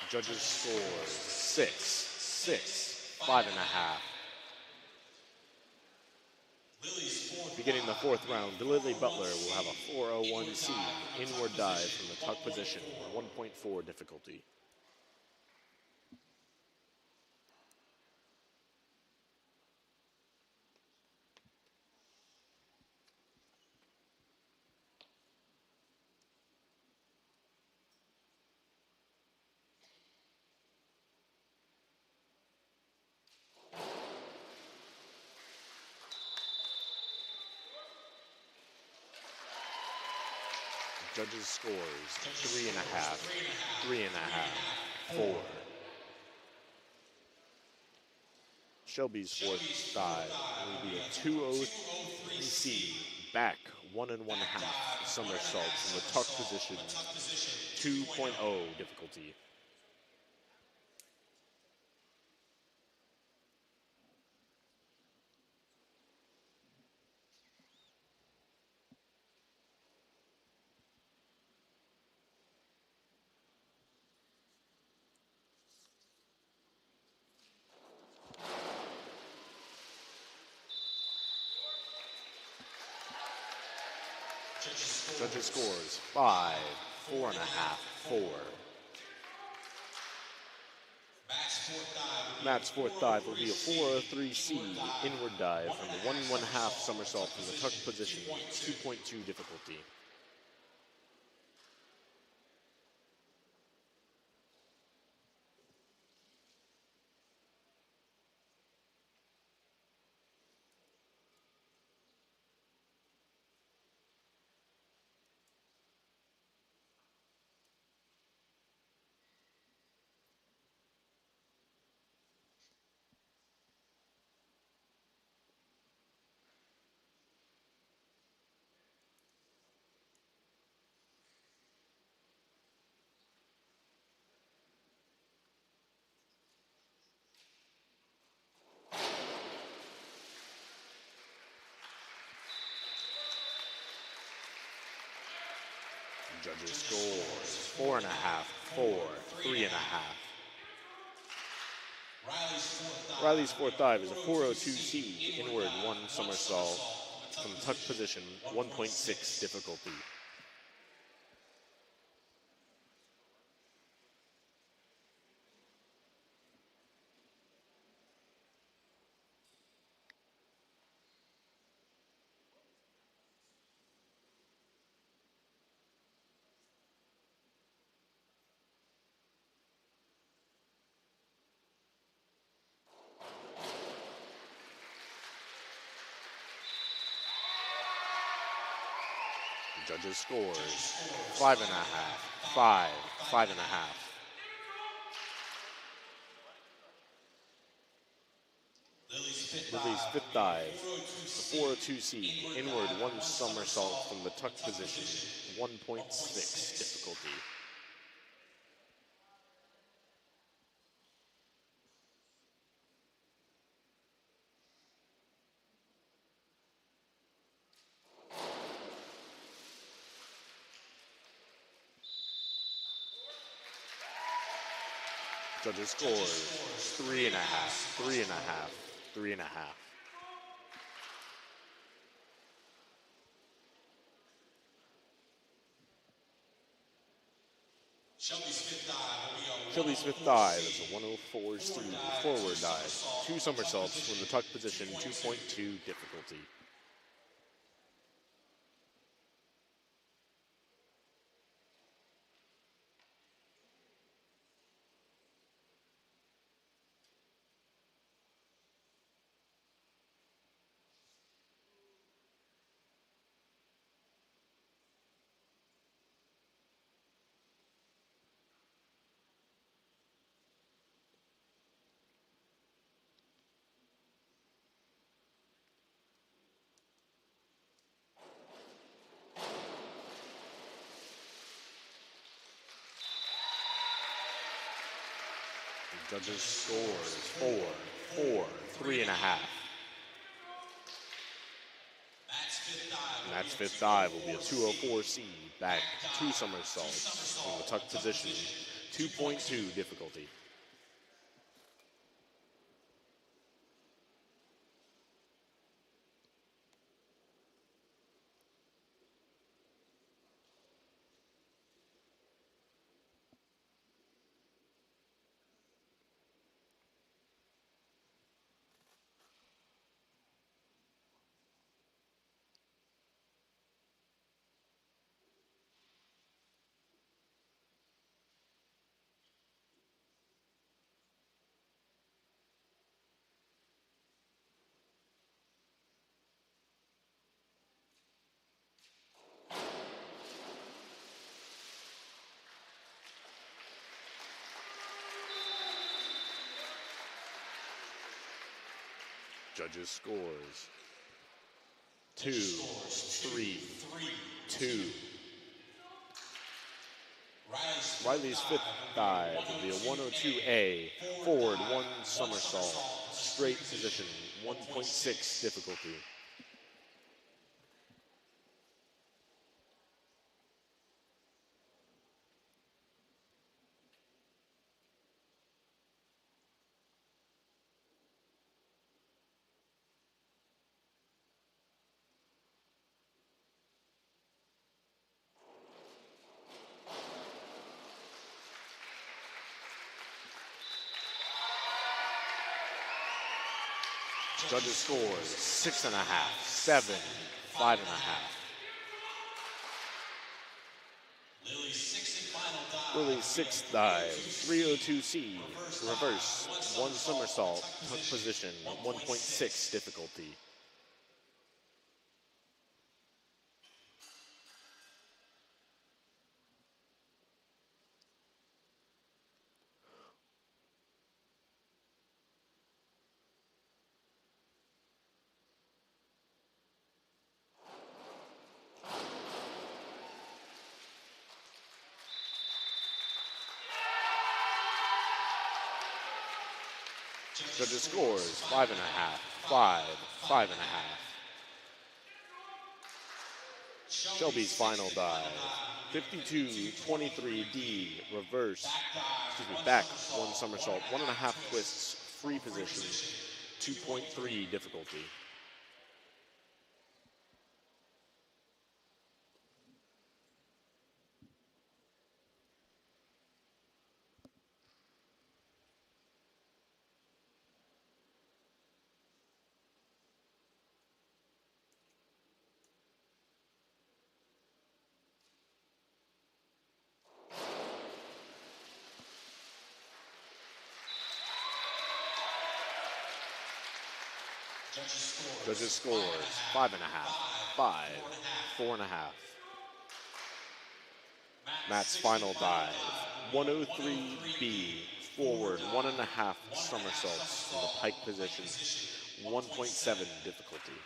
Judges' scores 6, 6, 5.5. Lily's fourth Beginning the fourth round, Lily Butler will have a 401C inward dive from the tuck position, 1.4 difficulty. Judges scores 3.5, 3.5, 4. Shelby's fourth dive will be a 203C back 1.5 somersault from the tuck position, 2.0 difficulty. Judges scores 5, 4.5, 4. Matt's fourth dive will be a 403C inward dive from the 1.5 somersault from the tuck position, 2.2 difficulty. Judges scores 4.5, 4, 3.5. Riley's fourth dive is a 402C inward 1 somersault from tuck position, 1.6 difficulty. Judges scores 5.5, 5, 5.5. Lily's fifth dive, the 402C inward 1 somersault from the tuck position, 1.6 difficulty. Judges scores 3.5, 3.5, 3.5. Shelby's fifth dive is a 104C forward dive, 2 somersaults from the tuck position, 2.2 difficulty. Judges scores 4, 4, 3.5. Matt's fifth dive will be a 204C back 2 somersaults from the tuck position, 2.2 difficulty. Judges scores 2, 3, 2. Riley's fifth dive will be a 102A, forward 1 somersault, straight position, 1.6 difficulty. Judges scores 6.5, 7, 5.5. Lily's sixth dive, 302C, reverse, 1 somersault, tuck position, 1.6 difficulty. Judges scores 5.5, 5, 5.5. Shelby's final dive, 52-23D, reverse, back 1 somersault, 1.5 twists, free position, 2.3 difficulty. Judges scores 5.5, 5, 4.5. Matt's final dive, 103B, forward 1.5 somersaults in the pike position, 1.7 difficulty.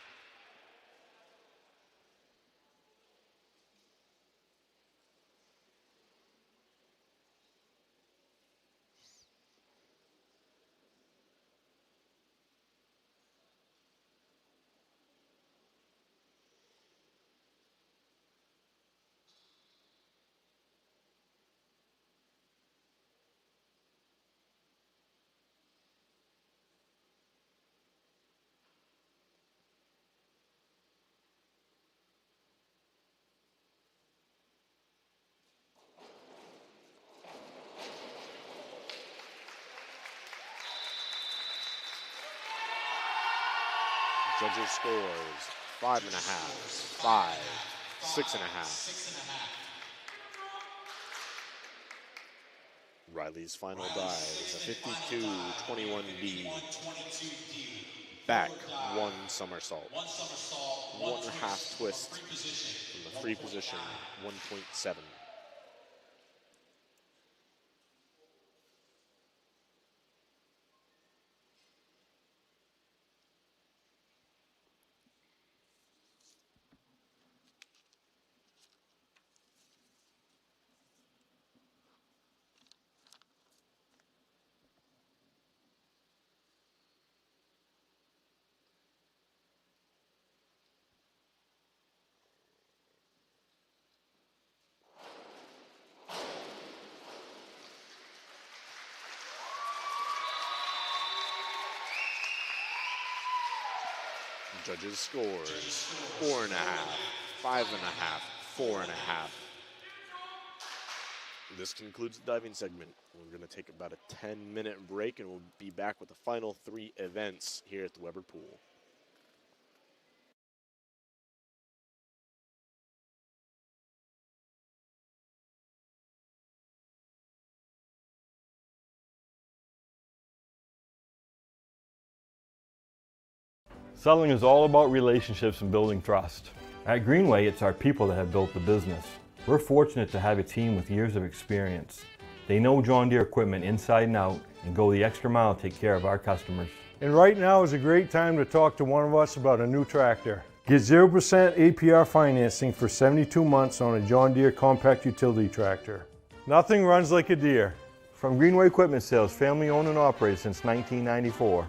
Judges scores 5.5, 5, 6.5. Riley's final dive is a 52-21D. Back 1 somersault, 1.5 twist from the free position, 1.7. Judges scores 4.5, 5.5, 4.5. This concludes the diving segment. We're going to take about a 10-minute break, and we'll be back with the final 3 events here at the Weber Pool. Selling is all about relationships and building trust. At Greenway, it's our people that have built the business. We're fortunate to have a team with years of experience. They know John Deere equipment inside and out and go the extra mile to take care of our customers. And right now is a great time to talk to one of us about a new tractor. Get 0% APR financing for 72 months on a John Deere compact utility tractor. Nothing runs like a Deere. From Greenway Equipment Sales, family owned and operated since 1994.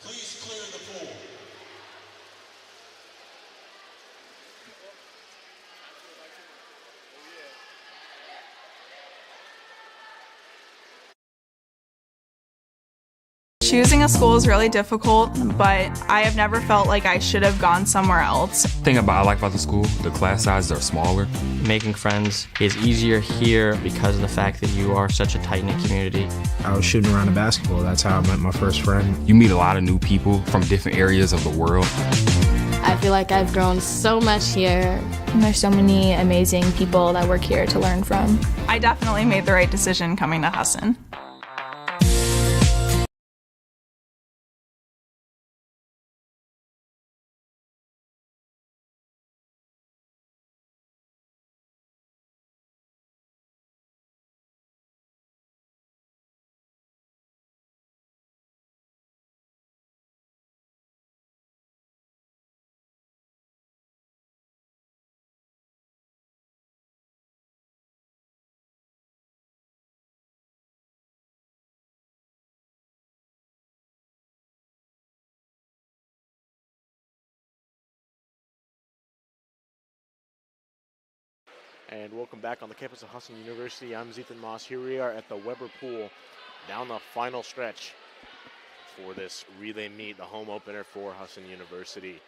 Please clear the pool. Choosing a school is really difficult, but I have never felt like I should have gone somewhere else. The thing I like about the school, the class sizes are smaller. Making friends is easier here because of the fact that you are such a tight-knit community. I was shooting around a basketball. That's how I met my first friend. You meet a lot of new people from different areas of the world. I feel like I've grown so much here. And there's so many amazing people that work here to learn from. I definitely made the right decision coming to Husson. And welcome back on the campus of Husson University. I'm Zethan Moss. Here we are at the Weber Pool down the final stretch for this relay meet, the home opener for Husson University.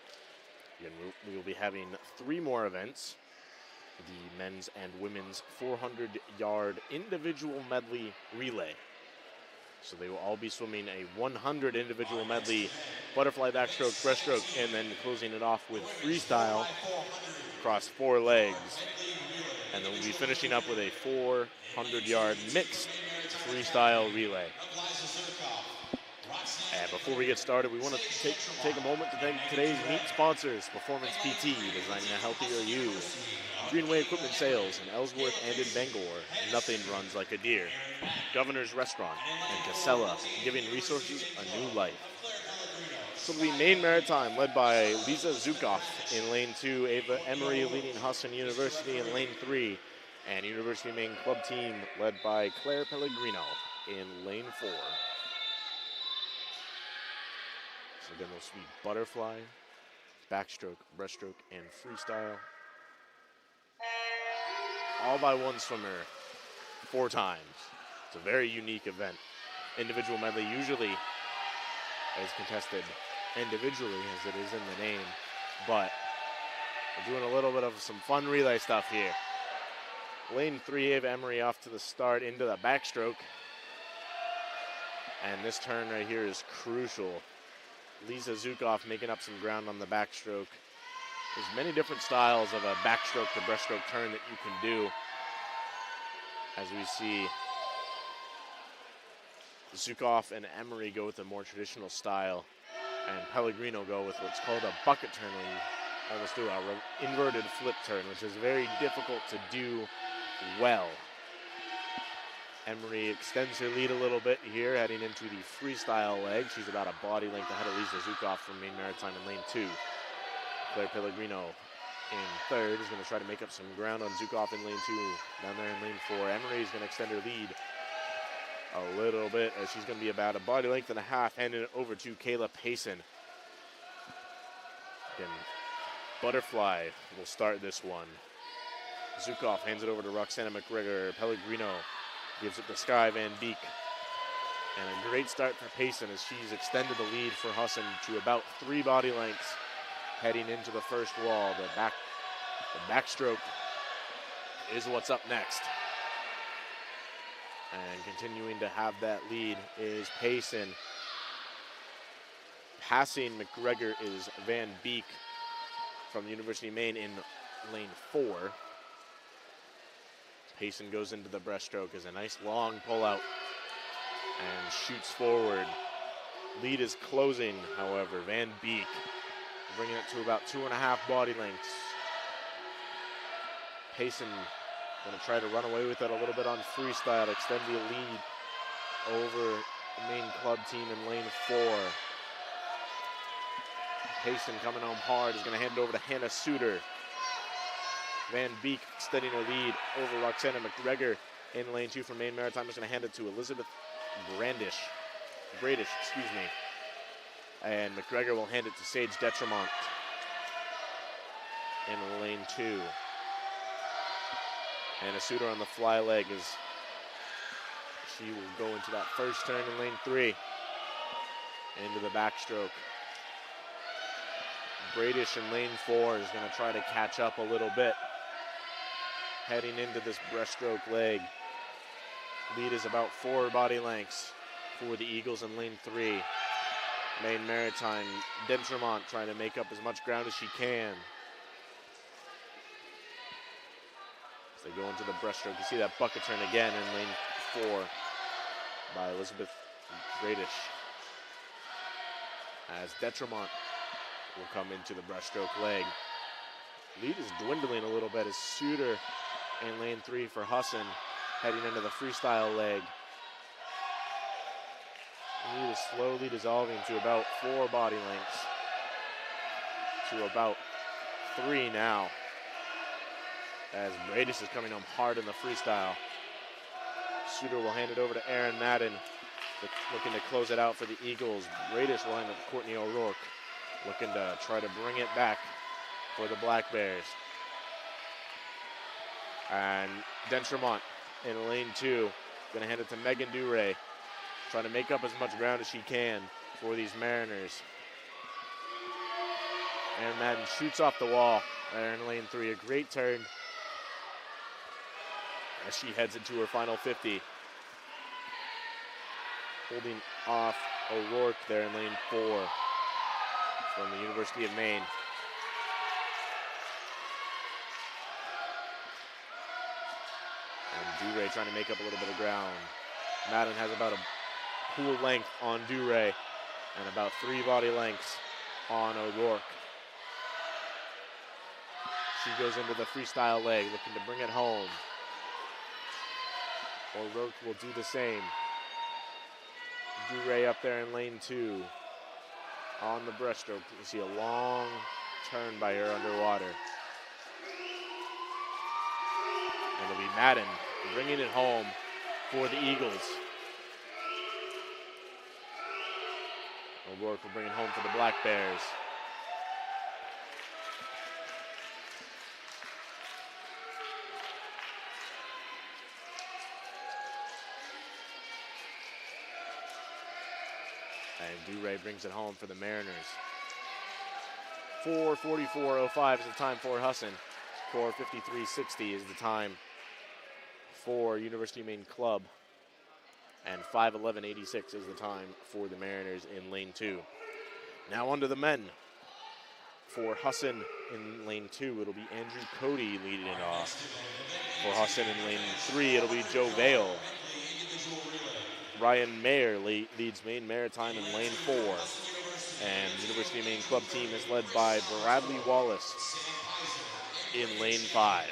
Again, we will be having 3 more events. The men's and women's 400-yard individual medley relay. So they will all be swimming a 100 individual medley, butterfly backstroke, breaststroke, and then closing it off with freestyle across 4 legs. And then we'll be finishing up with a 400-yard mixed freestyle relay. And before we get started, we want to take a moment to thank today's meet sponsors: Performance PT, designing a healthier you; Greenway Equipment Sales in Ellsworth and in Bangor, nothing runs like a deer; Governor's Restaurant and Casella, giving resources a new life. So it'll be Maine Maritime, led by Lisa Zukoff in lane 2, Ava Emery leading Husson University in lane 3, and University of Maine club team led by Claire Pellegrino in lane 4. So again, those will be butterfly, backstroke, breaststroke, and freestyle. All by one swimmer 4 times. It's a very unique event. Individual medley usually is contested individually, as it is in the name, but we're doing a little bit of some fun relay stuff here. Lane 3, Ava Emery off to the start into the backstroke, and this turn right here is crucial. Lisa Zukoff making up some ground on the backstroke. There's many different styles of a backstroke to breaststroke turn that you can do, as we see Zukoff and Emery go with a more traditional style, and Pellegrino go with what's called a bucket turn, where you almost do a inverted flip turn, which is very difficult to do well. Emery extends her lead a little bit here, heading into the freestyle leg. She's about a body length ahead of Lisa Zukoff from Maine Maritime in lane 2. Claire Pellegrino in third is going to try to make up some ground on Zukoff in lane 2. Down there in lane 4, Emery is going to extend her lead a little bit, as she's going to be about a body length and a half, handing it over to Kayla Payson. Again, butterfly will start this one. Zukoff hands it over to Roxana McGregor. Pellegrino gives it to Sky Van Beek. And a great start for Payson, as she's extended the lead for Husson to about 3 body lengths heading into the first wall. The backstroke is what's up next. And continuing to have that lead is Payson. Passing McGregor is Van Beek from the University of Maine in lane 4. Payson goes into the breaststroke as a nice long pullout and shoots forward. Lead is closing, however. Van Beek bringing it to about 2.5 body lengths. Payson going to try to run away with it a little bit on freestyle, extend the lead over the Maine club team in lane 4. Payson coming home hard is going to hand it over to Hannah Suter. Van Beek extending her lead over Roxana McGregor in lane 2 from Maine Maritime. Is going to hand it to Elizabeth Bradish, And McGregor will hand it to Sage Detremont in lane 2. And Asuda on the fly leg as she will go into that first turn in lane 3. Into the backstroke. Bradish in lane 4 is going to try to catch up a little bit. Heading into this breaststroke leg. Lead is about 4 body lengths for the Eagles in lane 3. Maine Maritime, Detremont trying to make up as much ground as she can. As they go into the breaststroke, you see that bucket turn again in lane 4 by Elizabeth Bradish. As Detremont will come into the breaststroke leg. Lead is dwindling a little bit as Suter in lane 3 for Husson heading into the freestyle leg. Lead is slowly dissolving to about 4 body lengths. To about 3 now. As Bradish is coming home hard in the freestyle. Suter will hand it over to Aaron Madden, looking to close it out for the Eagles. Bradish will hand it to Courtney O'Rourke, looking to try to bring it back for the Black Bears. And Detremont in lane 2, gonna hand it to Megan Duray, trying to make up as much ground as she can for these Mariners. Aaron Madden shoots off the wall there in lane 3, a great turn as she heads into her final 50. Holding off O'Rourke there in lane 4 from the University of Maine. And Duray trying to make up a little bit of ground. Madden has about a pool length on Duray and about 3 body lengths on O'Rourke. She goes into the freestyle leg, looking to bring it home. O'Rourke will do the same. Duray up there in lane 2 on the breaststroke. You see a long turn by her underwater. And it'll be Madden bringing it home for the Eagles. O'Rourke will bring it home for the Black Bears. And Duray brings it home for the Mariners. 4:44.05 is the time for Husson. 4:53.60 is the time for University of Maine Club. And 5:11.86 is the time for the Mariners in lane 2. Now on to the men. For Husson in lane 2, it'll be Andrew Cody leading it off. For Husson in lane 3, it'll be Joe Vale. Ryan Mayer leads Maine Maritime in lane 4. And the University of Maine Club team is led by Bradley Wallace in lane 5.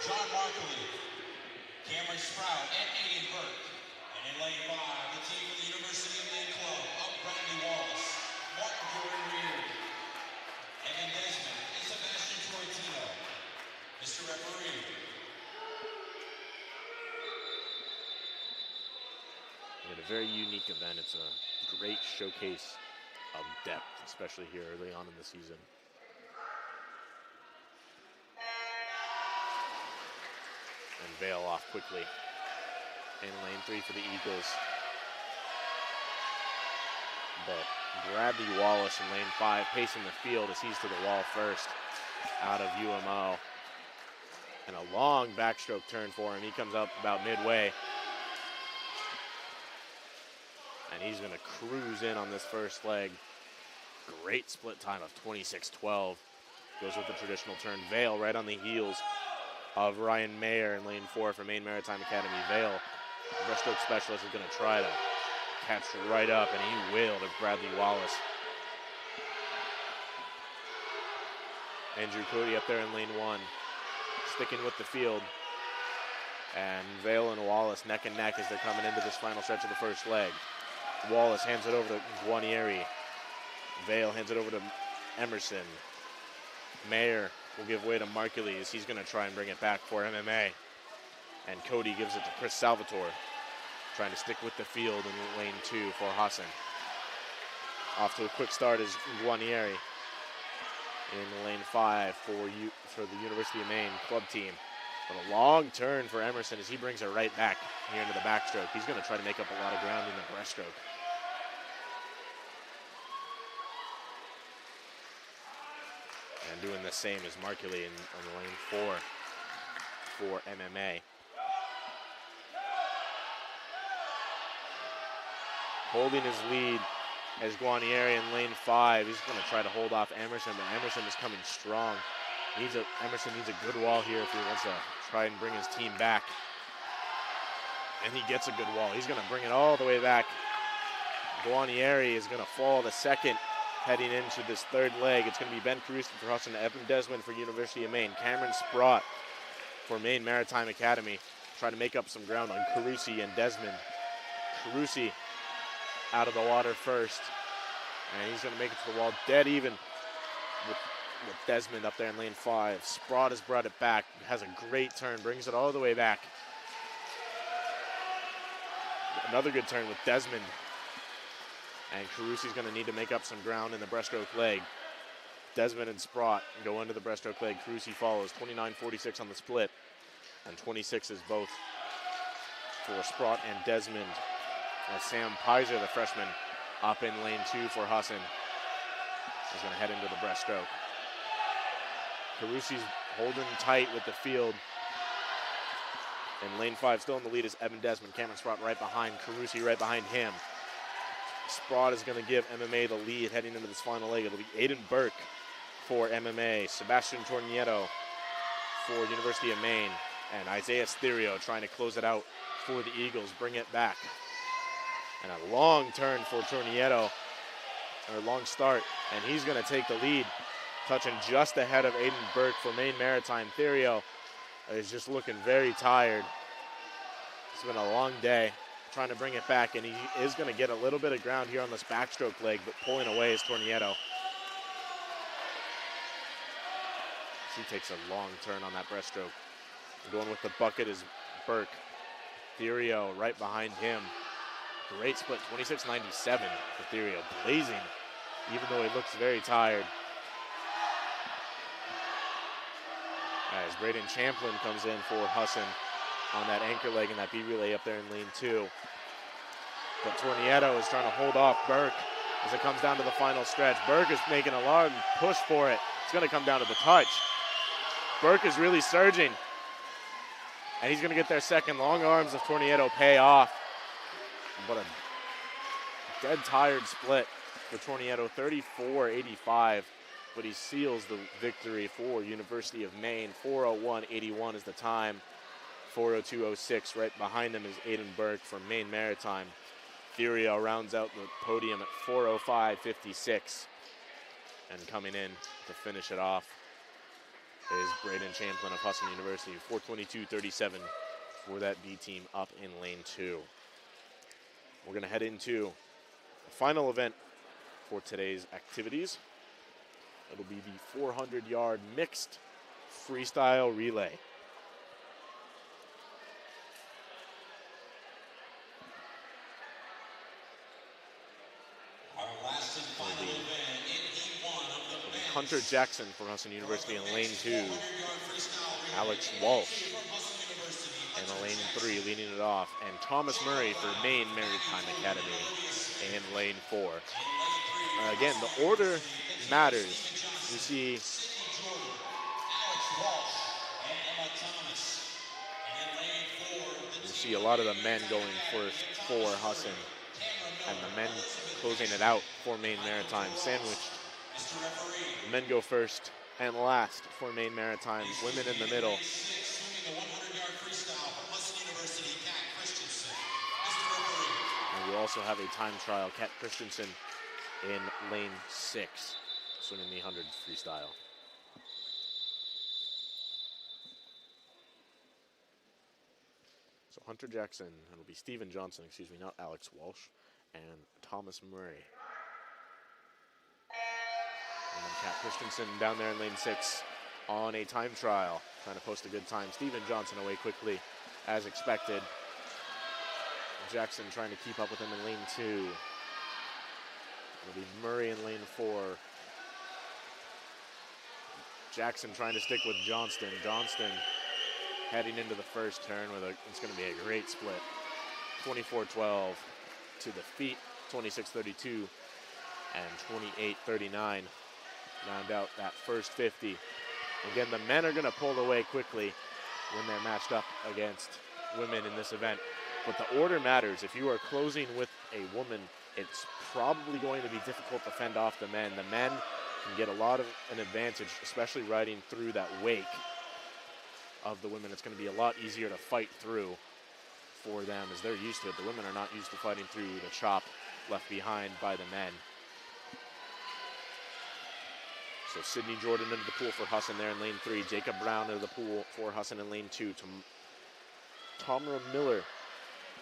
John Markley, Cameron Sprout, and Aiden Burke. And in lane 5, the team from the University of Maine Club of Bradley Wallace, Martin Jordan Reed, Evan Desmond, and Sebastian Troitino. Mr. Referee. We had a very unique event. It's a great showcase of depth, especially here early on in the season. And Vale off quickly in lane 3 for the Eagles. But Bradley Wallace in lane 5 pacing the field as he's to the wall first out of UMO. And a long backstroke turn for him. He comes up about midway. And he's going to cruise in on this first leg. Great split time of 26:12. Goes with the traditional turn. Vale right on the heels of Ryan Mayer in lane 4 for Maine Maritime Academy. Vale, the breaststroke specialist, is going to try to catch right up, and he will to Bradley Wallace. Andrew Cody up there in lane 1, sticking with the field. And Vale and Wallace neck and neck as they're coming into this final stretch of the first leg. Wallace hands it over to Guarnieri. Vale hands it over to Emerson. Mayer will give way to Margulies. He's going to try and bring it back for MMA. And Cody gives it to Chris Salvatore, trying to stick with the field in lane 2 for Husson. Off to a quick start is Guarnieri in lane 5 for the University of Maine club team. But a long turn for Emerson as he brings her right back here into the backstroke. He's going to try to make up a lot of ground in the breaststroke. And doing the same as Markley on lane 4 for MMA. Holding his lead as Guarnieri in lane 5. He's going to try to hold off Emerson, but Emerson is coming strong. Emerson needs a good wall here if he wants to try and bring his team back. And he gets a good wall. He's going to bring it all the way back. Guarnieri is going to fall the second heading into this third leg. It's going to be Ben Carusi for Husson, Evan Desmond for University of Maine, Cameron Sprott for Maine Maritime Academy. Trying to make up some ground on Carusi and Desmond. Carusi out of the water first, and he's going to make it to the wall dead even with Desmond up there in lane 5. Sprott has brought it back, has a great turn, brings it all the way back. Another good turn with Desmond. And Carusi's going to need to make up some ground in the breaststroke leg. Desmond and Sprott go into the breaststroke leg. Carusi follows, 29-46 on the split. And 26 is both for Sprott and Desmond. As Sam Pizer, the freshman, up in lane 2 for Husson, is going to head into the breaststroke. Carusi's holding tight with the field. In lane 5, still in the lead is Evan Desmond. Cameron Sprott right behind, Carusi right behind him. Sprott is going to give MMA the lead heading into this final leg. It'll be Aiden Burke for MMA, Sebastian Tornieto for University of Maine, and Isaiah Stereo trying to close it out for the Eagles, bring it back. And a long turn for Tornieto, or long start, and he's going to take the lead, touching just ahead of Aiden Burke for Maine Maritime. Therio is just looking very tired. It's been a long day, trying to bring it back, and he is going to get a little bit of ground here on this backstroke leg, but pulling away is Tornieto. He takes a long turn on that breaststroke. Going with the bucket is Burke. Therio right behind him. Great split, 26-97 for Therio, blazing, even though he looks very tired. As Braden Champlin comes in for Husson on that anchor leg and that B relay up there in lane 2. But Tornieto is trying to hold off Burke as it comes down to the final stretch. Burke is making a long push for it. It's going to come down to the touch. Burke is really surging, and he's going to get there second. Long arms of Tornieto pay off. But a dead tired split for Tornieto, 34-85. But he seals the victory for University of Maine. 4:01.81 is the time. 4:02.06. Right behind them is Aiden Burke from Maine Maritime. Therio rounds out the podium at 4:05.56. And coming in to finish it off is Braden Champlin of Husson University. 4:22.37 for that B team up in lane 2. We're going to head into the final event for today's activities. It'll be the 400-yard mixed freestyle relay. Our last and final event in E1 of the men's Hunter Jackson from Husson University in lane 2. Alex Walsh in lane 3 leading it off. And Thomas Murray for Maine Maritime Academy in lane 4. Again, the order matters. You see a lot of the men going first for Husson, and the men closing it out for Maine Maritime. Sandwiched. The men go first and last for Maine Maritime. Women in the middle. And we also have a time trial. Kat Christensen in lane 6, swimming the 100 freestyle. So Hunter Jackson, it'll be Steven Johnson, excuse me, not Alex Walsh, and Thomas Murray. And then Kat Christensen down there in lane 6 on a time trial, trying to post a good time. Steven Johnson away quickly, as expected. Jackson trying to keep up with him in lane 2. It'll be Murray in lane 4. Jackson trying to stick with Johnston. Johnston heading into the first turn with it's going to be a great split. 24-12 to the feet, 26-32 and 28-39. Round out that first 50. Again, the men are going to pull away quickly when they're matched up against women in this event. But the order matters. If you are closing with a woman, it's probably going to be difficult to fend off the men. The men can get a lot of an advantage, especially riding through that wake of the women. It's going to be a lot easier to fight through for them as they're used to it. The women are not used to fighting through the chop left behind by the men. So Sydney Jordan into the pool for Husson there in lane 3. Jacob Brown into the pool for Husson in lane 2. Tamra Miller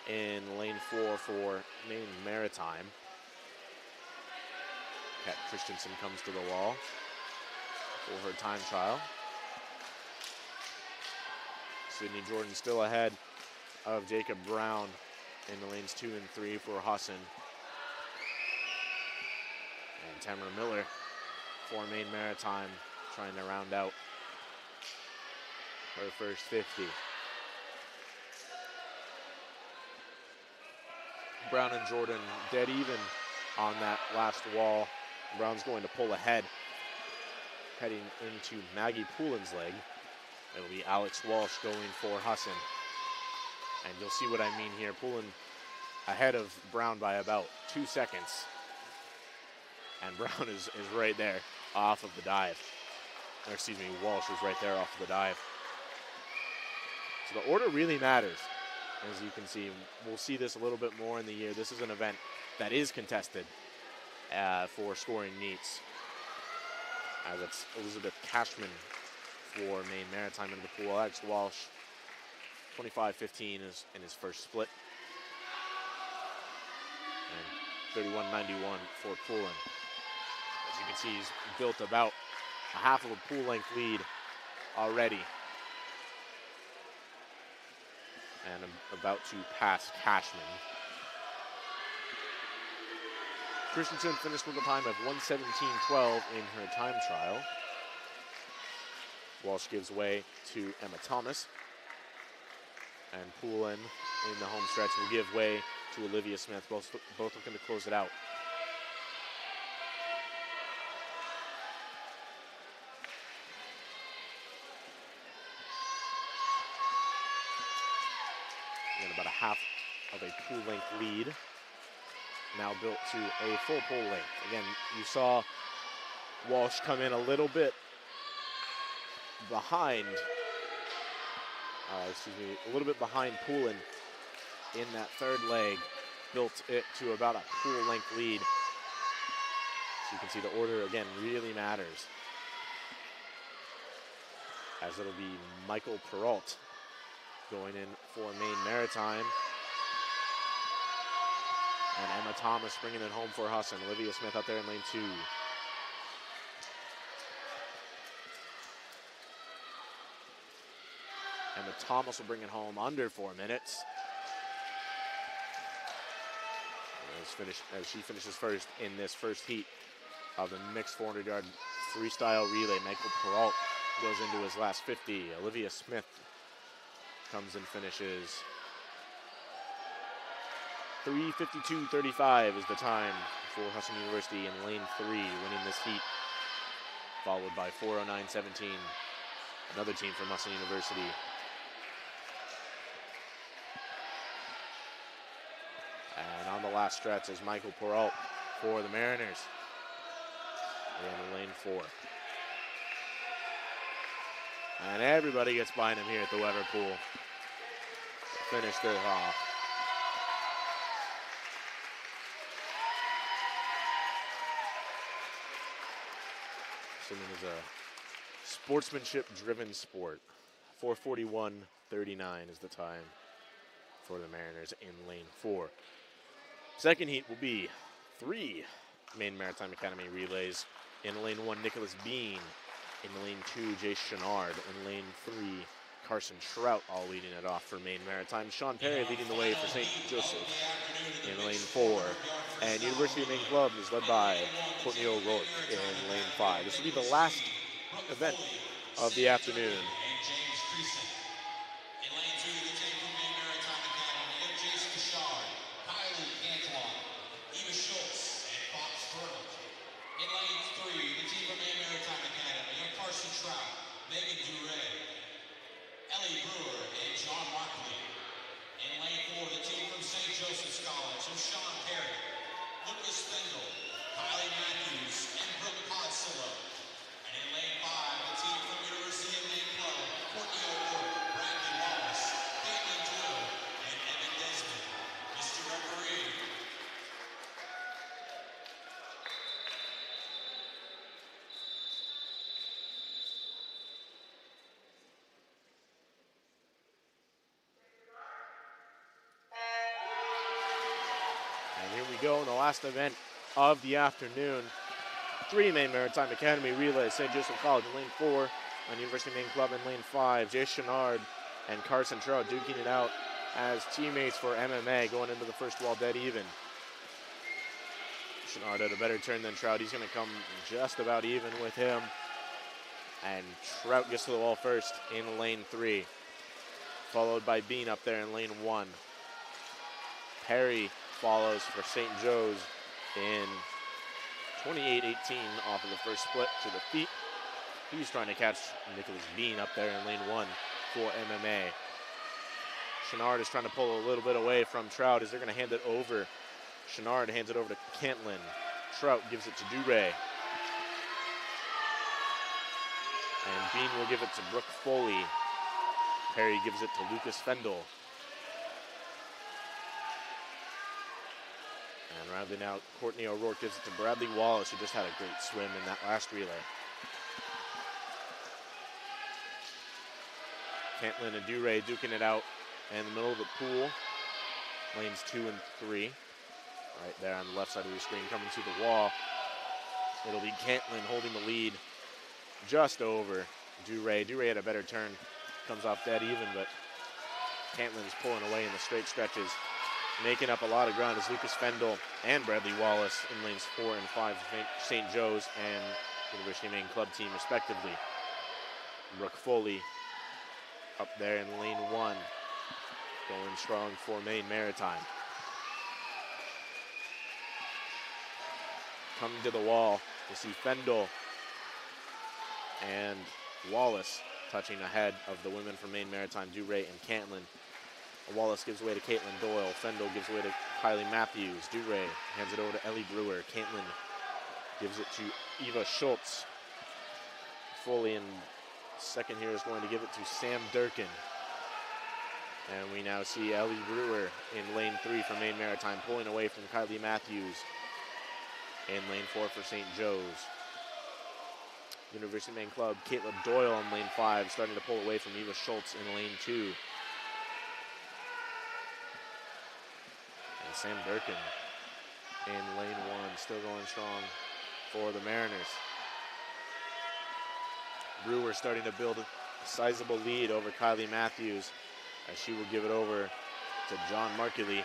in lane 4 for Maine Maritime. Kat Christensen comes to the wall for her time trial. Sydney Jordan still ahead of Jacob Brown in the lanes 2 and 3 for Husson. And Tamara Miller for Maine Maritime trying to round out her first 50. Brown and Jordan dead even on that last wall. Brown's going to pull ahead, heading into Maggie Poulin's leg. It'll be Alex Walsh going for Husson. And you'll see what I mean here. Poulin ahead of Brown by about 2 seconds. And Brown is right there off of the dive. Or excuse me, Walsh is right there off of the dive. So the order really matters. As you can see, we'll see this a little bit more in the year. This is an event that is contested for scoring meets. As it's Elizabeth Cashman for Maine Maritime into the pool. Alex Walsh, 25-15 is in his first split. And 31-91 for Poulin. As you can see, he's built about a half of a pool length lead already. And about to pass Cashman. Christensen finished with a time of 1:17.12 in her time trial. Walsh gives way to Emma Thomas. And Poulin in the home stretch will give way to Olivia Smith, both looking to close it out. And about a half of a pool length lead. Now built to a full pool length. Again, you saw Walsh come in a little bit behind, a little bit behind Poulin in that third leg, built it to about a pool length lead. So you can see the order again really matters. As it'll be Michael Perrault going in for Maine Maritime. And Emma Thomas bringing it home for Husson. Olivia Smith out there in lane 2. Emma Thomas will bring it home under 4 minutes. As she finishes first in this first heat of the mixed 400-yard freestyle relay. Michael Perrault goes into his last 50. Olivia Smith comes and finishes 3:52.35 is the time for Husson University in lane 3, winning this heat, followed by 4:09.17, another team from Husson University. And on the last stretch is Michael Perrault for the Mariners in lane 4. And everybody gets behind him here at the Weber Pool. Finish this off. Swimming is a sportsmanship-driven sport. 4:41.39 is the time for the Mariners in lane 4. Second heat will be 3 Maine Maritime Academy relays. In lane 1, Nicholas Bean. In lane 2, Jay Chenard. In lane 3, Carson Trout, all leading it off for Maine Maritime. Sean Perry leading the way for St. Joseph in lane 4. And University of Maine Club is led by Courtney O'Rourke in lane 5. This will be the last event of the afternoon. Here we go in the last event of the afternoon. 3 Maine Maritime Academy relays. St. Joseph College in lane 4, and University of Maine Club in lane 5. Jay Chenard and Carson Trout duking it out as teammates for MMA going into the first wall dead even. Chenard had a better turn than Trout. He's going to come just about even with him. And Trout gets to the wall first in lane 3, followed by Bean up there in lane 1. Perry follows for St. Joe's in 28-18 off of the first split to the feet. He's trying to catch Nicholas Bean up there in lane 1 for MMA. Chenard is trying to pull a little bit away from Trout as they're going to hand it over. Chenard hands it over to Cantlin. Trout gives it to Duray. And Bean will give it to Brooke Foley. Perry gives it to Lucas Fendel. And rounding out, Courtney O'Rourke gives it to Bradley Wallace, who just had a great swim in that last relay. Cantlin and Duray duking it out in the middle of the pool. Lanes 2 and 3. Right there on the left side of your screen, coming to the wall. It'll be Cantlin holding the lead just over Duray. Duray had a better turn. Comes off dead even, but Cantlin's pulling away in the straight stretches. Making up a lot of ground is Lucas Fendel and Bradley Wallace in lanes 4 and 5 for St. Joe's and University of Maine Club team respectively. Brooke Foley up there in lane 1, going strong for Maine Maritime. Coming to the wall, we see Fendel and Wallace touching ahead of the women from Maine Maritime, Duray and Cantlin. Wallace gives away to Caitlin Doyle. Fendel gives away to Kylie Matthews. Duray hands it over to Ellie Brewer. Cantlin gives it to Eva Schultz. Foley in second here is going to give it to Sam Durkin. And we now see Ellie Brewer in lane 3 for Maine Maritime, pulling away from Kylie Matthews in lane 4 for St. Joe's. University of Maine Club, Caitlin Doyle in lane 5, starting to pull away from Eva Schultz in lane 2. And Sam Durkin in lane 1, still going strong for the Mariners. Brewer starting to build a sizable lead over Kylie Matthews as she will give it over to John Markley,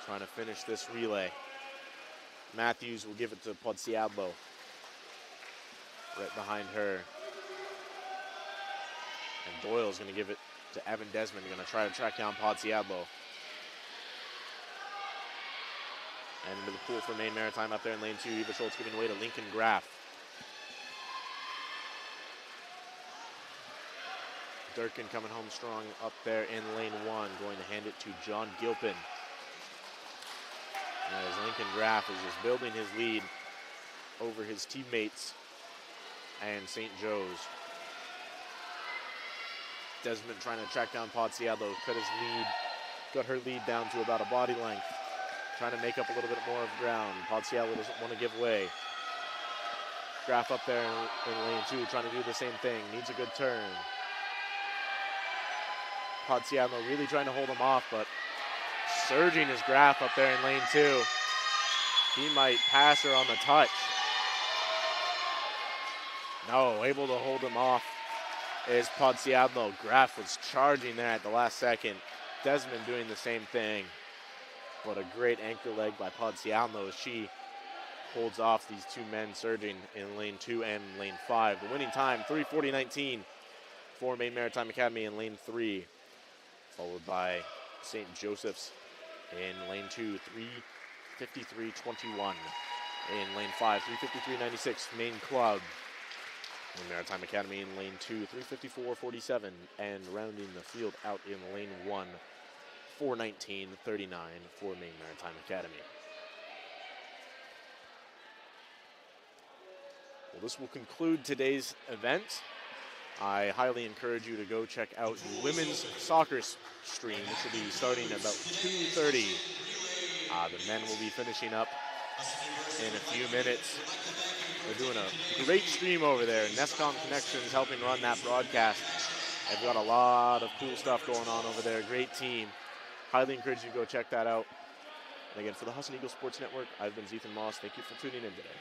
trying to finish this relay. Matthews will give it to Podsiadlo. Right behind her. And Doyle's going to give it to Evan Desmond, going to try to track down Podsiadlo. And into the pool for Maine Maritime up there in lane 2. Eva Schultz giving away to Lincoln Graff. Durkin coming home strong up there in lane 1, going to hand it to John Gilpin. As Lincoln Graff is just building his lead over his teammates and St. Joe's. Desmond trying to track down Podsiadlo, got her lead down to about a body length. Trying to make up a little bit more of ground. Podsiadlo doesn't want to give way. Graff up there in lane 2, trying to do the same thing. Needs a good turn. Podsiadlo really trying to hold him off, but surging is Graff up there in lane 2. He might pass her on the touch. No, able to hold him off is Podsiadlo. Graf was charging there at the last second. Desmond doing the same thing. But a great anchor leg by Podsiadlo as she holds off these two men surging in lane 2 and lane 5. The winning time, 3:40.19 for Maine Maritime Academy in lane 3, followed by St. Joseph's in lane 2, 3:53.21. In lane 5, 3:53.96, Maine Club. Maine Maritime Academy in lane 2, 3:54.47, and rounding the field out in lane 1, 4:19.39 for Maine Maritime Academy. Well, this will conclude today's event. I highly encourage you to go check out the women's soccer stream, which will be starting about 2:30. The men will be finishing up in a few minutes. They're doing a great stream over there. Nescom Connections helping run that broadcast. They've got a lot of cool stuff going on over there. Great team. Highly encourage you to go check that out. And again, for the Husson Eagles Sports Network, I've been Ethan Moss. Thank you for tuning in today.